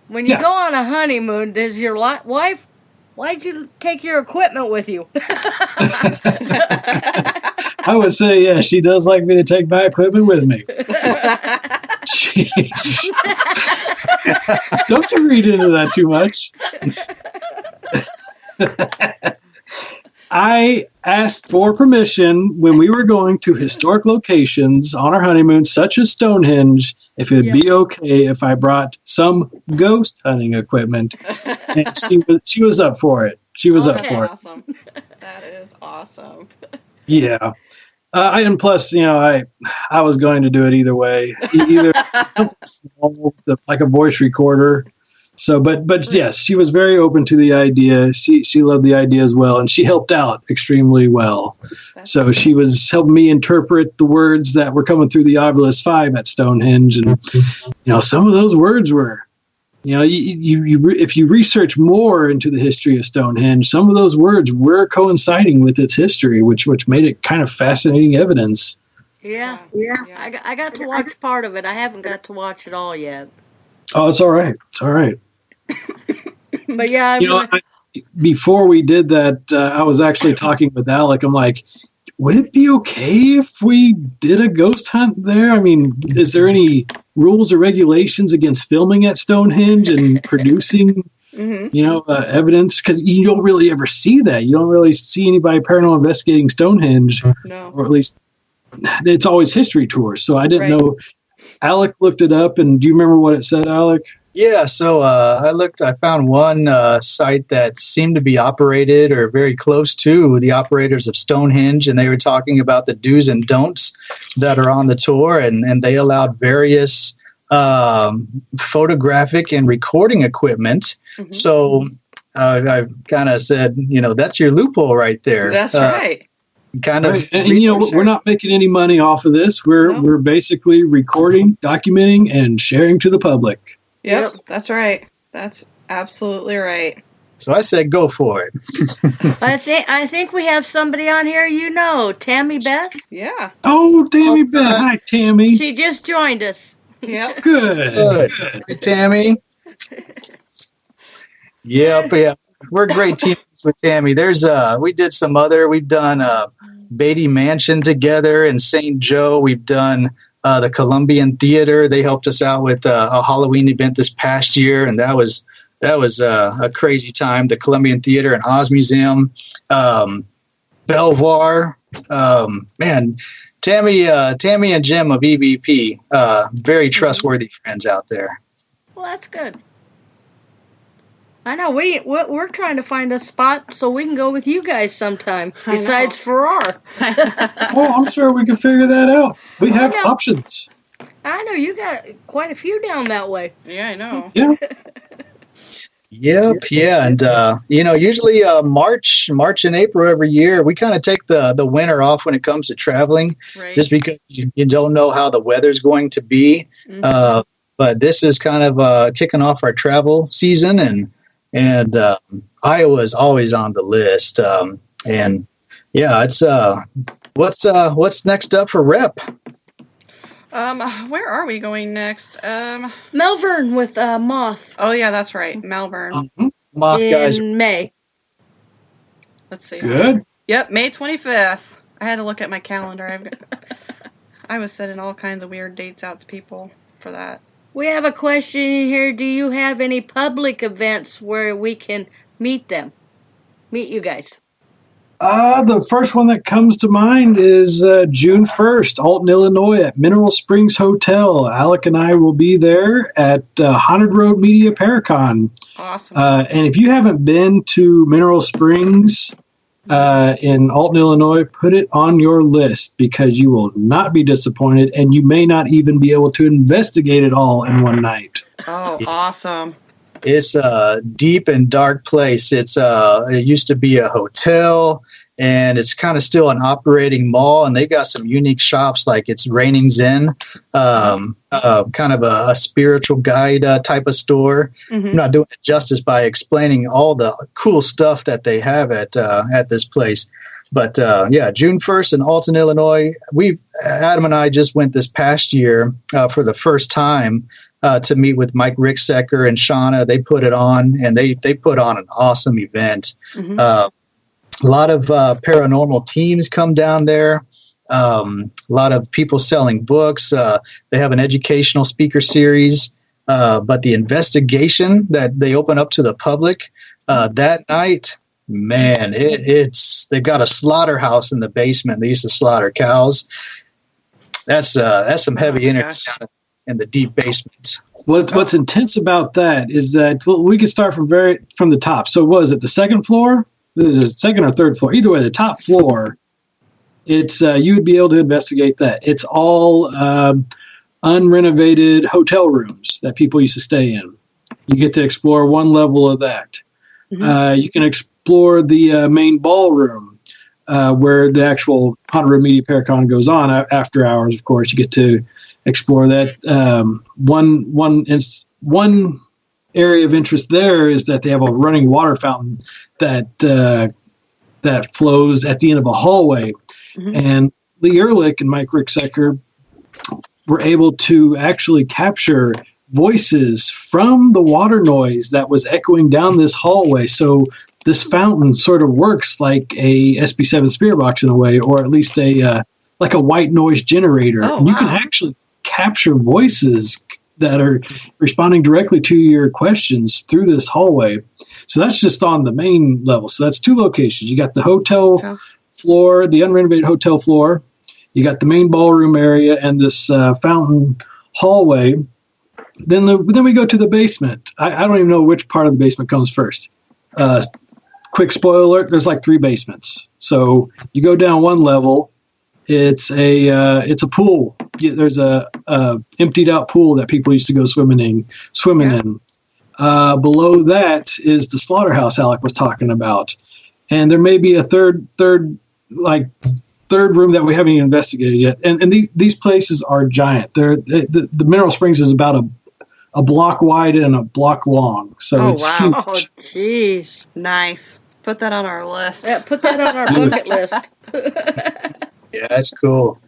When you Yeah. go on a honeymoon, does your wife, why'd you take your equipment with you? I would say, yeah, she does like me to take my equipment with me. Jeez. Don't you read into that too much. I asked for permission when we were going to historic locations on our honeymoon, such as Stonehenge, if it would be okay if I brought some ghost hunting equipment. And she was up for it. She was up for it. Awesome. That is awesome. Yeah. And plus, I was going to do it either way, either something small, like a voice recorder. So, but yes, she was very open to the idea. She loved the idea as well, and she helped out extremely well. So she was helping me interpret the words that were coming through the Obelisk 5 at Stonehenge, and some of those words were, if you research more into the history of Stonehenge, some of those words were coinciding with its history, which made it kind of fascinating evidence. Yeah. I got to watch part of it. I haven't got to watch it all yet. Oh, it's all right. It's all right. But yeah, before we did that, I was actually talking with Alec. I'm like, would it be okay if we did a ghost hunt there? I mean, is there any rules or regulations against filming at Stonehenge and producing, evidence? Because you don't really ever see that. You don't really see anybody paranormal investigating Stonehenge. No. Or at least it's always history tours. So I didn't know. Alec looked it up, and do you remember what it said, Alec? Yeah, so I found one site that seemed to be operated or very close to the operators of Stonehenge, and they were talking about the do's and don'ts that are on the tour, and they allowed various photographic and recording equipment. Mm-hmm. So I kind of said, that's your loophole right there. That's right. Kind of, and we're not making any money off of this. We're basically recording, documenting, and sharing to the public. Yep, that's right. That's absolutely right. So I said, go for it. I think we have somebody on here, Tammy Beth. Yeah. Oh, Tammy Beth. Hi, Tammy. She just joined us. Yep. Good. Hey, Tammy. Yep. Yeah. We're great teammates with Tammy. We've done Beatty Mansion together in St. Joe. We've done the Columbian Theater. They helped us out with a Halloween event this past year, and that was a crazy time. The Columbian Theater and Oz Museum, Belvoir. Man, Tammy and Jim of EVP, very trustworthy friends out there. Well, that's good. I know we're trying to find a spot so we can go with you guys sometime. Besides Farrar. Oh, I'm sure we can figure that out. We have options. I know you got quite a few down that way. Yeah, I know. Yeah. Yep. Yeah, and usually March and April every year we kind of take the winter off when it comes to traveling, just because you don't know how the weather's going to be. Mm-hmm. But this is kind of kicking off our travel season, and Iowa's always on the list. And yeah, it's what's next up for Rep? Where are we going next? Malvern with Moth. Oh yeah, that's right, Malvern. Mm-hmm. Moth guys in May. Let's see. Good. Yep, May 25th. I had to look at my calendar. I was sending all kinds of weird dates out to people for that. We have a question here. Do you have any public events where we can meet you guys? The first one that comes to mind is June 1st, Alton, Illinois, at Mineral Springs Hotel. Alec and I will be there at Haunted Road Media Paracon. Awesome. And if you haven't been to Mineral Springs in Alton, Illinois, put it on your list because you will not be disappointed, and you may not even be able to investigate it all in one night. Oh, awesome. It's a deep and dark place. It used to be a hotel, and it's kind of still an operating mall, and they've got some unique shops like it's Raining Zen, kind of a spiritual guide type of store. I'm not doing it justice by explaining all the cool stuff that they have at this place. But June 1st in Alton, Illinois. Adam and I just went this past year for the first time to meet with Mike Ricksecker and Shauna. They put it on, and they put on an awesome event. A lot of paranormal teams come down there. A lot of people selling books. They have an educational speaker series. But the investigation that they open up to the public that night, man, they've got a slaughterhouse in the basement. They used to slaughter cows. That's some heavy energy in the deep basement. What's intense about that is that we could start from the top. So was it the second floor? There's a second or third floor. Either way, the top floor. It's you would be able to investigate that. It's all unrenovated hotel rooms that people used to stay in. You get to explore one level of that. You can explore the main ballroom where the actual Haunted Room Media Paracon goes on after hours. Of course, you get to explore that. One area of interest there is that they have a running water fountain that flows at the end of a hallway, and Lee Ehrlich and Mike Ricksecker were able to actually capture voices from the water noise that was echoing down this hallway. So this fountain sort of works like a SB7 spirit box in a way, or at least like a white noise generator. And you can actually capture voices that are responding directly to your questions through this hallway. So that's just on the main level. So that's two locations. You got the hotel floor, the unrenovated hotel floor. You got the main ballroom area and this fountain hallway. Then we go to the basement. I don't even know which part of the basement comes first. Quick spoiler alert, there's like 3 basements. So you go down one level, it's a pool. There's a emptied out pool that people used to go swimming in. Below that is the slaughterhouse Alec was talking about. And there may be a third room that we haven't even investigated yet. And these places are giant. The Mineral Springs is about a block wide and a block long. So it's huge. Oh, jeez. Nice. Put that on our list. Yeah, put that on our bucket list. Yeah, that's cool.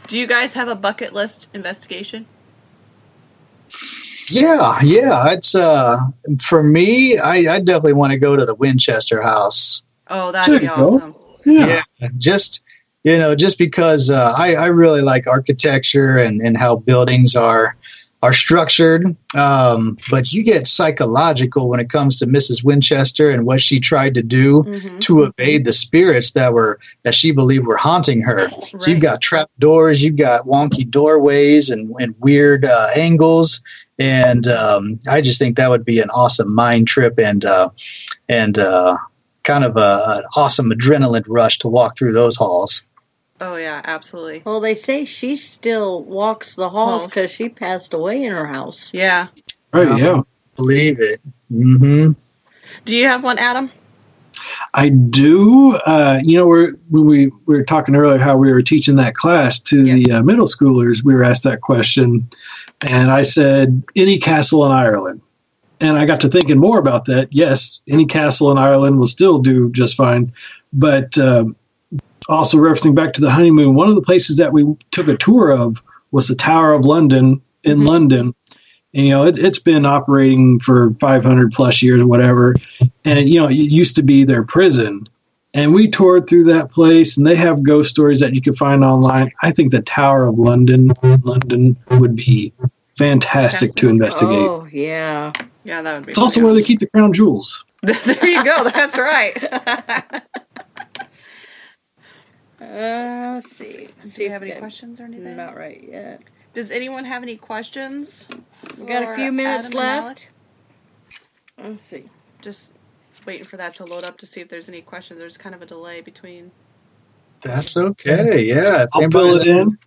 Do you guys have a bucket list investigation? Yeah. It's for me, I definitely want to go to the Winchester House. Oh, that'd be awesome. Yeah, just because I really like architecture and how buildings are structured. But you get psychological when it comes to Mrs. Winchester and what she tried to do to evade the spirits that she believed were haunting her. Right. So you've got trap doors, you've got wonky doorways and weird angles. And I just think that would be an awesome mind trip and kind of an awesome adrenaline rush to walk through those halls. Oh, yeah, absolutely. Well, they say she still walks the halls because she passed away in her house. Yeah. Right, yeah. Believe it. Mm-hmm. Do you have one, Adam? I do. We were talking earlier how we were teaching that class to the middle schoolers. We were asked that question, and I said, any castle in Ireland. And I got to thinking more about that. Yes, any castle in Ireland will still do just fine. But also referencing back to the honeymoon, one of the places that we took a tour of was the Tower of London in London. And, it's been operating for 500 plus years or whatever. And, it used to be their prison. And we toured through that place, and they have ghost stories that you can find online. I think the Tower of London would be fantastic to investigate. Oh, yeah. Yeah, that would be. It's also where they keep the crown jewels. There you go. That's right. Let's see. Do you have any questions or anything? Not right yet. Does anyone have any questions? We got a few minutes left. Let's see. Just waiting for that to load up to see if there's any questions. There's kind of a delay between. That's okay. Yeah. I'll fill it in.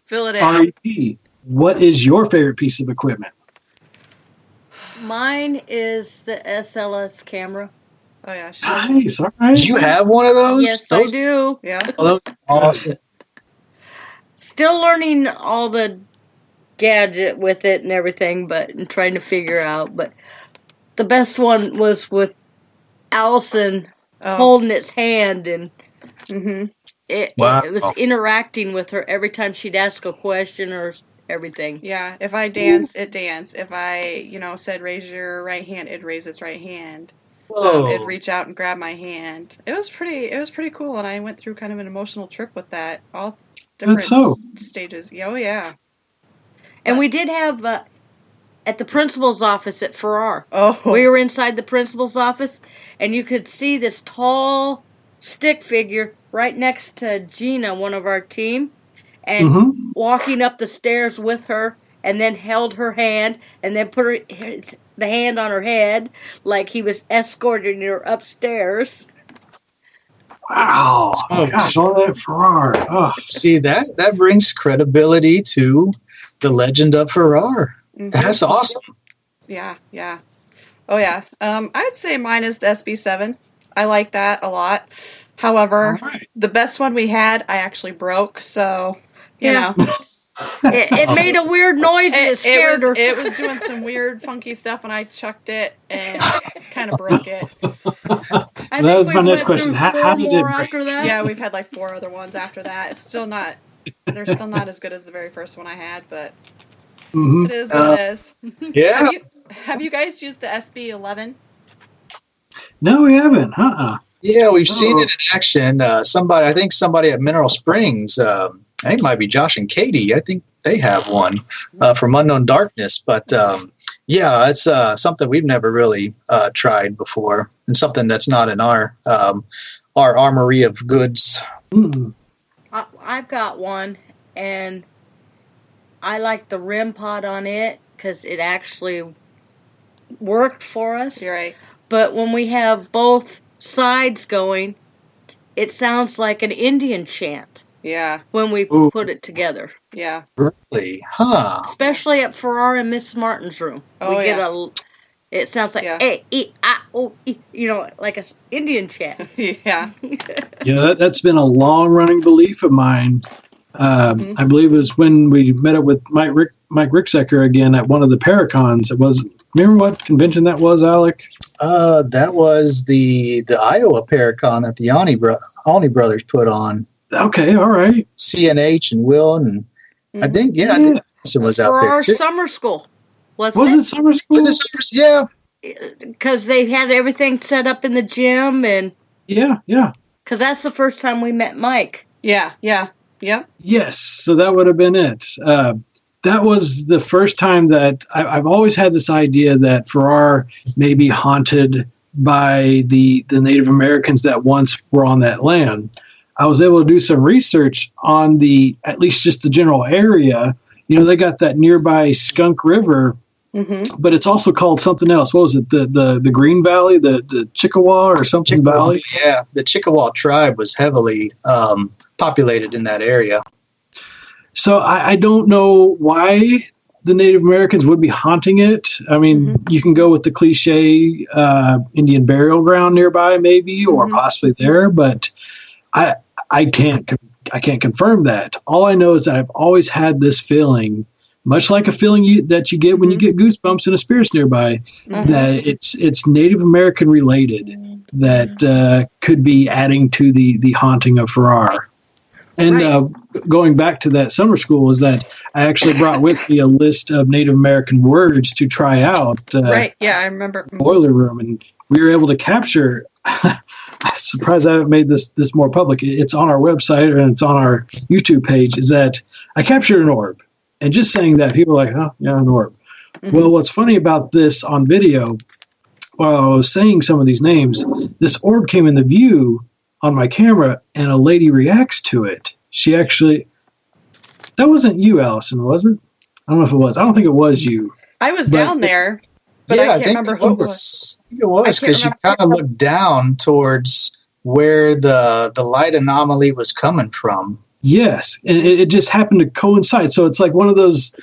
Fill it in. R.E.P. What is your favorite piece of equipment? Mine is the SLS camera. Oh yeah. Nice. All right. Do you have one of those? Yes, I do. Yeah. Oh, those are awesome. Still learning all the gadget with it and everything, but and trying to figure out. But the best one was with Allison holding its hand, and it was interacting with her every time she'd ask a question or everything. Yeah. If I danced, it danced. If I, said raise your right hand, it'd raise its right hand. It'd reach out and grab my hand. It was pretty cool, and I went through kind of an emotional trip with that. All different stages. Oh yeah. And we did have at the principal's office at Farrar. Oh. We were inside the principal's office, and you could see this tall stick figure right next to Gina, one of our team, and walking up the stairs with her, and then held her hand, and then put the hand on her head like he was escorting her upstairs. Wow. Oh, gosh, all that Farrar. Oh. See, that brings credibility to the legend of Farrar. That's awesome. Yeah. Oh, yeah. I'd say mine is the SB7. I like that a lot. However, the best one we had, I actually broke, so, you know. It made a weird noise and it scared her. It was doing some weird, funky stuff, and I chucked it and kind of broke it. That was my next question. How did it break? After that? Yeah, we've had like 4 other ones after that. They're still not as good as the very first one I had, but it is what it is. Yeah. Have you guys used the SB11? No, we haven't. Yeah, we've seen it in action. I think somebody at Mineral Springs, I think it might be Josh and Katie. I think they have one from Unknown Darkness. But yeah, it's something we've never really tried before, and something that's not in our armory of goods. I've got one, and I like the rim pod on it because it actually worked for us. You're right. But when we have both sides going, it sounds like an Indian chant. Yeah. When we put it together. Yeah. Really? Huh. Especially at Farrar and Miss Martin's room. Oh, it sounds like like an Indian chant. Yeah. Yeah, that's been a long-running belief of mine. I believe it was when we met up with Mike Ricksecker again at one of the Paracons. Remember what convention that was, Alec? That was the Iowa Paracon that the Alney brothers put on. Okay, all right. CNH and Will, and I think, I think Wilson was out For there our too. summer school. Was it summer school? Yeah. Because they had everything set up in the gym, and yeah. Because that's the first time we met Mike. Yeah. Yes, so that would have been it. That was the first time that I've always had this idea that Farrar may be haunted by the Native Americans that once were on that land. I was able to do some research on at least just the general area. They got that nearby Skunk River, but it's also called something else. What was it? The Green Valley, the Chickasaw or something Valley? Yeah, the Chickasaw tribe was heavily populated in that area. So I don't know why the Native Americans would be haunting it. I mean, you can go with the cliche Indian burial ground nearby, maybe, or possibly there, but I can't confirm that. All I know is that I've always had this feeling, much like a feeling that you get when you get goosebumps and a spirit's nearby, that it's Native American related, that could be adding to the haunting of Farrar. And going back to that summer school is that I actually brought with me a list of Native American words to try out. Right, yeah, I remember. Boiler room, and we were able to capture. I'm surprised I haven't made this more public. It's on our website and it's on our YouTube page. Is that I captured an orb, and just saying that, people are like, "Oh, yeah, an orb." Well, what's funny about this on video, while I was saying some of these names, this orb came in the view on my camera, and a lady reacts to it. She actually, that wasn't you, Allison, was it? I don't know if it was. I don't think it was you. I was down there, but I can't remember who it was. I think it was because you kind of looked down towards where the light anomaly was coming from. Yes, and it just happened to coincide. So it's like one of those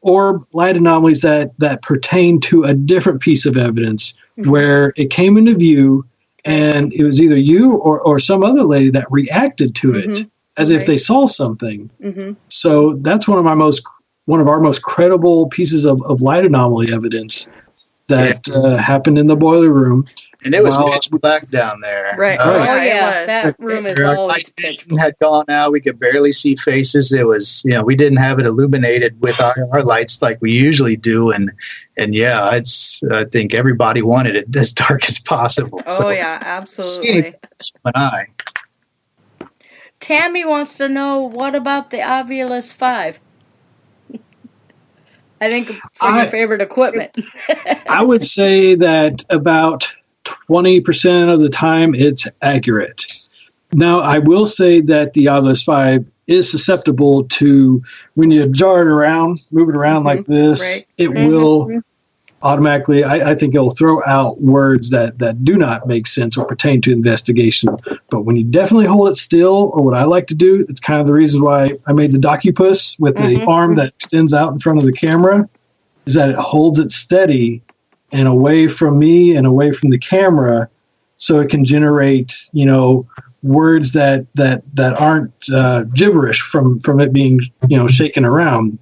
or light anomalies that pertain to a different piece of evidence where it came into view and it was either you or some other lady that reacted to it as if they saw something. So that's one of our most credible pieces of light anomaly evidence that happened in the boiler room. And it was pitch black down there. Right. That room is always pitch black. Had gone out. We could barely see faces. It was, we didn't have it illuminated with our lights like we usually do. And I think everybody wanted it as dark as possible. Oh, yeah, absolutely. Tammy wants to know, what about the Ovilus 5? I think for your favorite equipment. I would say that about 20% of the time it's accurate. Now, I will say that the Ovilus 5 is susceptible to, when you jar it around, move it around like this, it will automatically, I think it'll throw out words that do not make sense or pertain to investigation. But when you definitely hold it still, or what I like to do, it's kind of the reason why I made the Docupus with the arm that extends out in front of the camera, is that it holds it steady and away from me and away from the camera, so it can generate, words that aren't gibberish from it being, shaken around.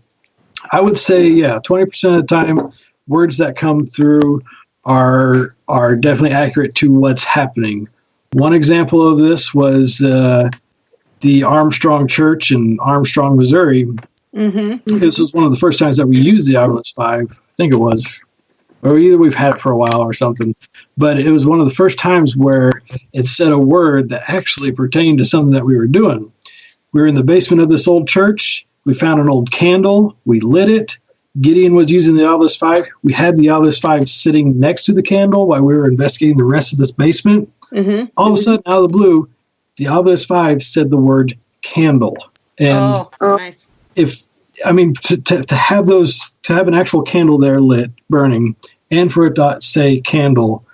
I would say, 20% of the time, words that come through are definitely accurate to what's happening. One example of this was the Armstrong Church in Armstrong, Missouri. This was one of the first times that we used the Ovilus 5. I think it was. Or either we've had it for a while or something. But it was one of the first times where it said a word that actually pertained to something that we were doing. We were in the basement of this old church. We found an old candle. We lit it. Gideon was using the Ovilus 5. We had the Ovilus 5 sitting next to the candle while we were investigating the rest of this basement. All of a sudden, out of the blue, the Ovilus 5 said the word candle. And nice. To have an actual candle there lit, burning, and for it to say candle.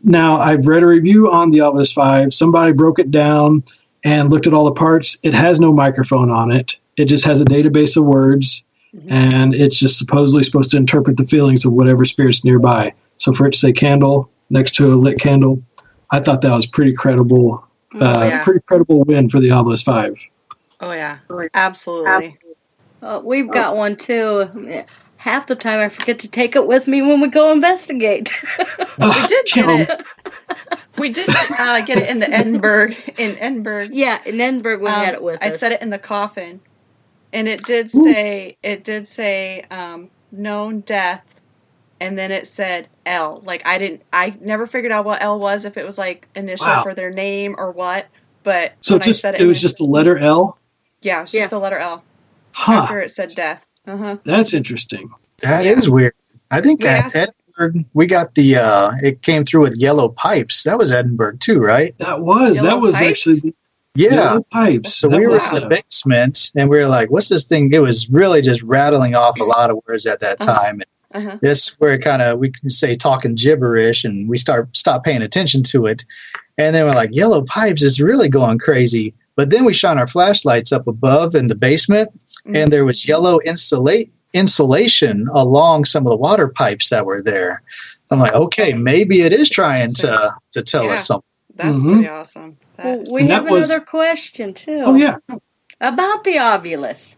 Now, I've read a review on the Ovilus 5. Somebody broke it down and looked at all the parts. It has no microphone on it. It just has a database of words, and it's just supposedly supposed to interpret the feelings of whatever spirit's nearby. So for it to say candle next to a lit candle, I thought that was pretty credible. Pretty credible win for the Ovilus 5. Oh, yeah. Absolutely. We've got one, too. Half the time I forget to take it with me when we go investigate. We did get it. We did get it in the Edinburgh. Yeah, in Edinburgh we had it with us. I set it in the coffin, and it did say known death, and then it said L. Like I never figured out what L was, if it was like initial for their name or what. But so it was just the letter L. Yeah, it was just the letter L. After it said death. That's interesting. That is weird. I think at Edinburgh we got it came through with yellow pipes. That was Edinburgh too, right? That was pipes? Actually yellow pipes. So we were in the basement and we were like, what's this thing? It was really just rattling off a lot of words at that time. And this where we can say talking gibberish, and we stop paying attention to it. And then we're like, yellow pipes is really going crazy. But then we shone our flashlights up above in the basement, and there was yellow insulation along some of the water pipes that were there. I'm like, okay, maybe it is trying to tell us something. That's pretty awesome. We have another question, too. Oh, yeah. About the Ovilus.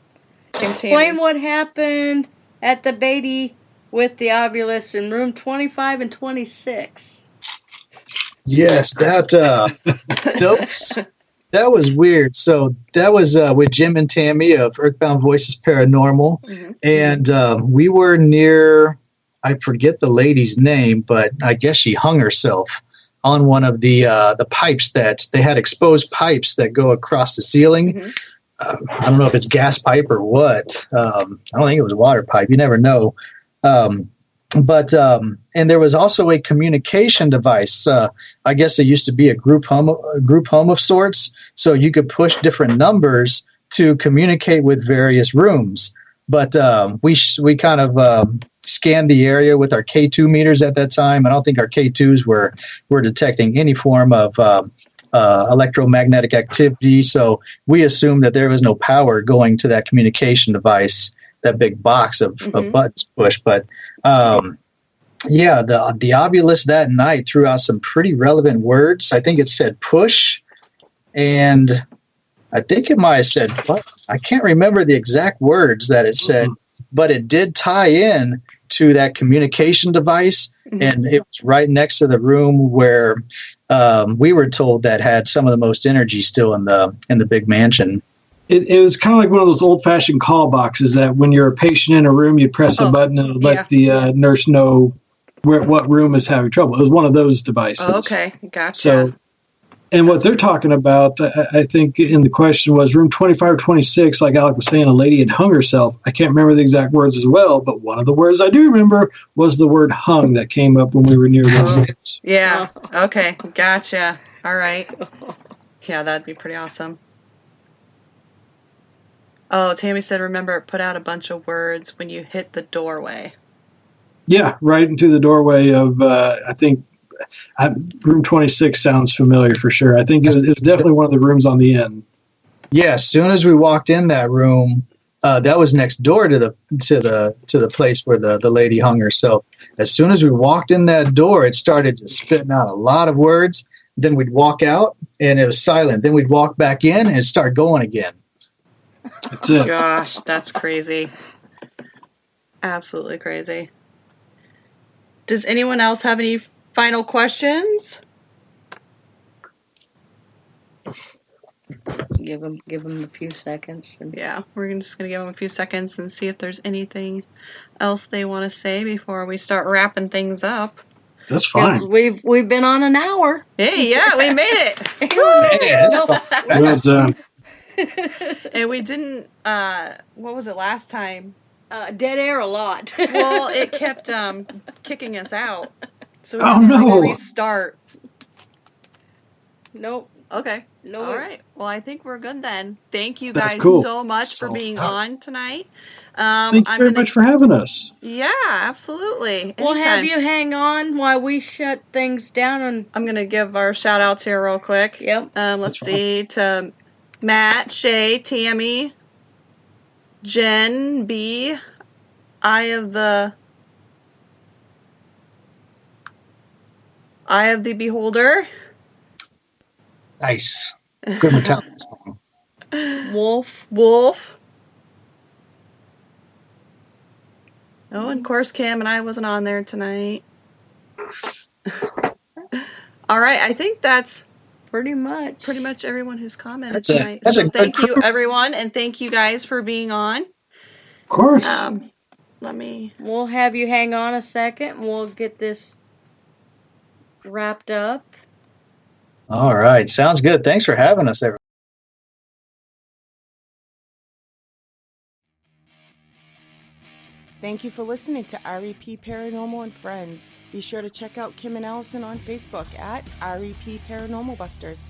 Explain what happened at the Beatty with the Ovilus in room 25 and 26. Yes, that was weird. So that was with Jim and Tammy of Earthbound Voices Paranormal. And we were near, I forget the lady's name, but I guess she hung herself on one of the pipes that they had, exposed pipes that go across the ceiling. I don't know if it's gas pipe or what. I don't think it was a water pipe. You never know. But there was also a communication device. I guess it used to be a group home of sorts, so you could push different numbers to communicate with various rooms. But we kind of scanned the area with our K2 meters at that time. I don't think our K2s were detecting any form of electromagnetic activity, so we assumed that there was no power going to that communication device. big box of Mhm. buttons pushed. But yeah, the Obulus that night threw out some pretty relevant words. I think it said push, and I think it might have said, I can't remember the exact words that it said, but it did tie in to that communication device. Mhm. And it was right next to the room where we were told that had some of the most energy still in the big mansion. It was kind of like one of those old-fashioned call boxes that when you're a patient in a room, you press a button and it'll let the nurse know what room is having trouble. It was one of those devices. Oh, okay, gotcha. So, and what they're talking about, I think in the question was room 25 or 26, like Alec was saying, a lady had hung herself. I can't remember the exact words as well, but one of the words I do remember was the word hung that came up when we were near those rooms. Yeah, okay, gotcha. All right. Yeah, that'd be pretty awesome. Oh, Tammy said, remember, it put out a bunch of words when you hit the doorway. Yeah, right into the doorway of, I think, room 26 sounds familiar for sure. I think it was definitely one of the rooms on the end. Yeah, as soon as we walked in that room, that was next door to the place where the lady hung herself. As soon as we walked in that door, it started just spitting out a lot of words. Then we'd walk out, and it was silent. Then we'd walk back in, and it started going again. That's it. Gosh, that's crazy. Absolutely crazy. Does anyone else have any final questions? Give them a few seconds. Yeah, we're just going to give them a few seconds and see if there's anything else they want to say before we start wrapping things up. That's fine. We've been on an hour. Hey, yeah, we made it. Man, that's fun. Well done. And we didn't, what was it last time? Dead air a lot. Well, it kept kicking us out. So we Oh, had to no. restart. Nope. Okay. No. All right. Well, I think we're good then. Thank you That's guys cool. so much for being on tonight. Thank you very much for having us. Yeah, absolutely. We'll have Anytime. you hang on while we shut things down. And I'm going to give our shout outs here real quick. Yep. Let's see, to Matt, Shay, Tammy, Jen, B, Eye of the Beholder, Nice. Good Metallica song. Wolf. Oh, and of course Cam and I wasn't on there tonight. All right, I think that's Pretty much everyone who's commented That's a- tonight. that's a So good thank you crew. everyone, and thank you guys for being on. Of course. Let me. We'll have you hang on a second. We'll get this wrapped up. All right. Sounds good. Thanks for having us, everyone. Thank you for listening to REP Paranormal and Friends. Be sure to check out Kim and Allison on Facebook at REP Paranormal Busters.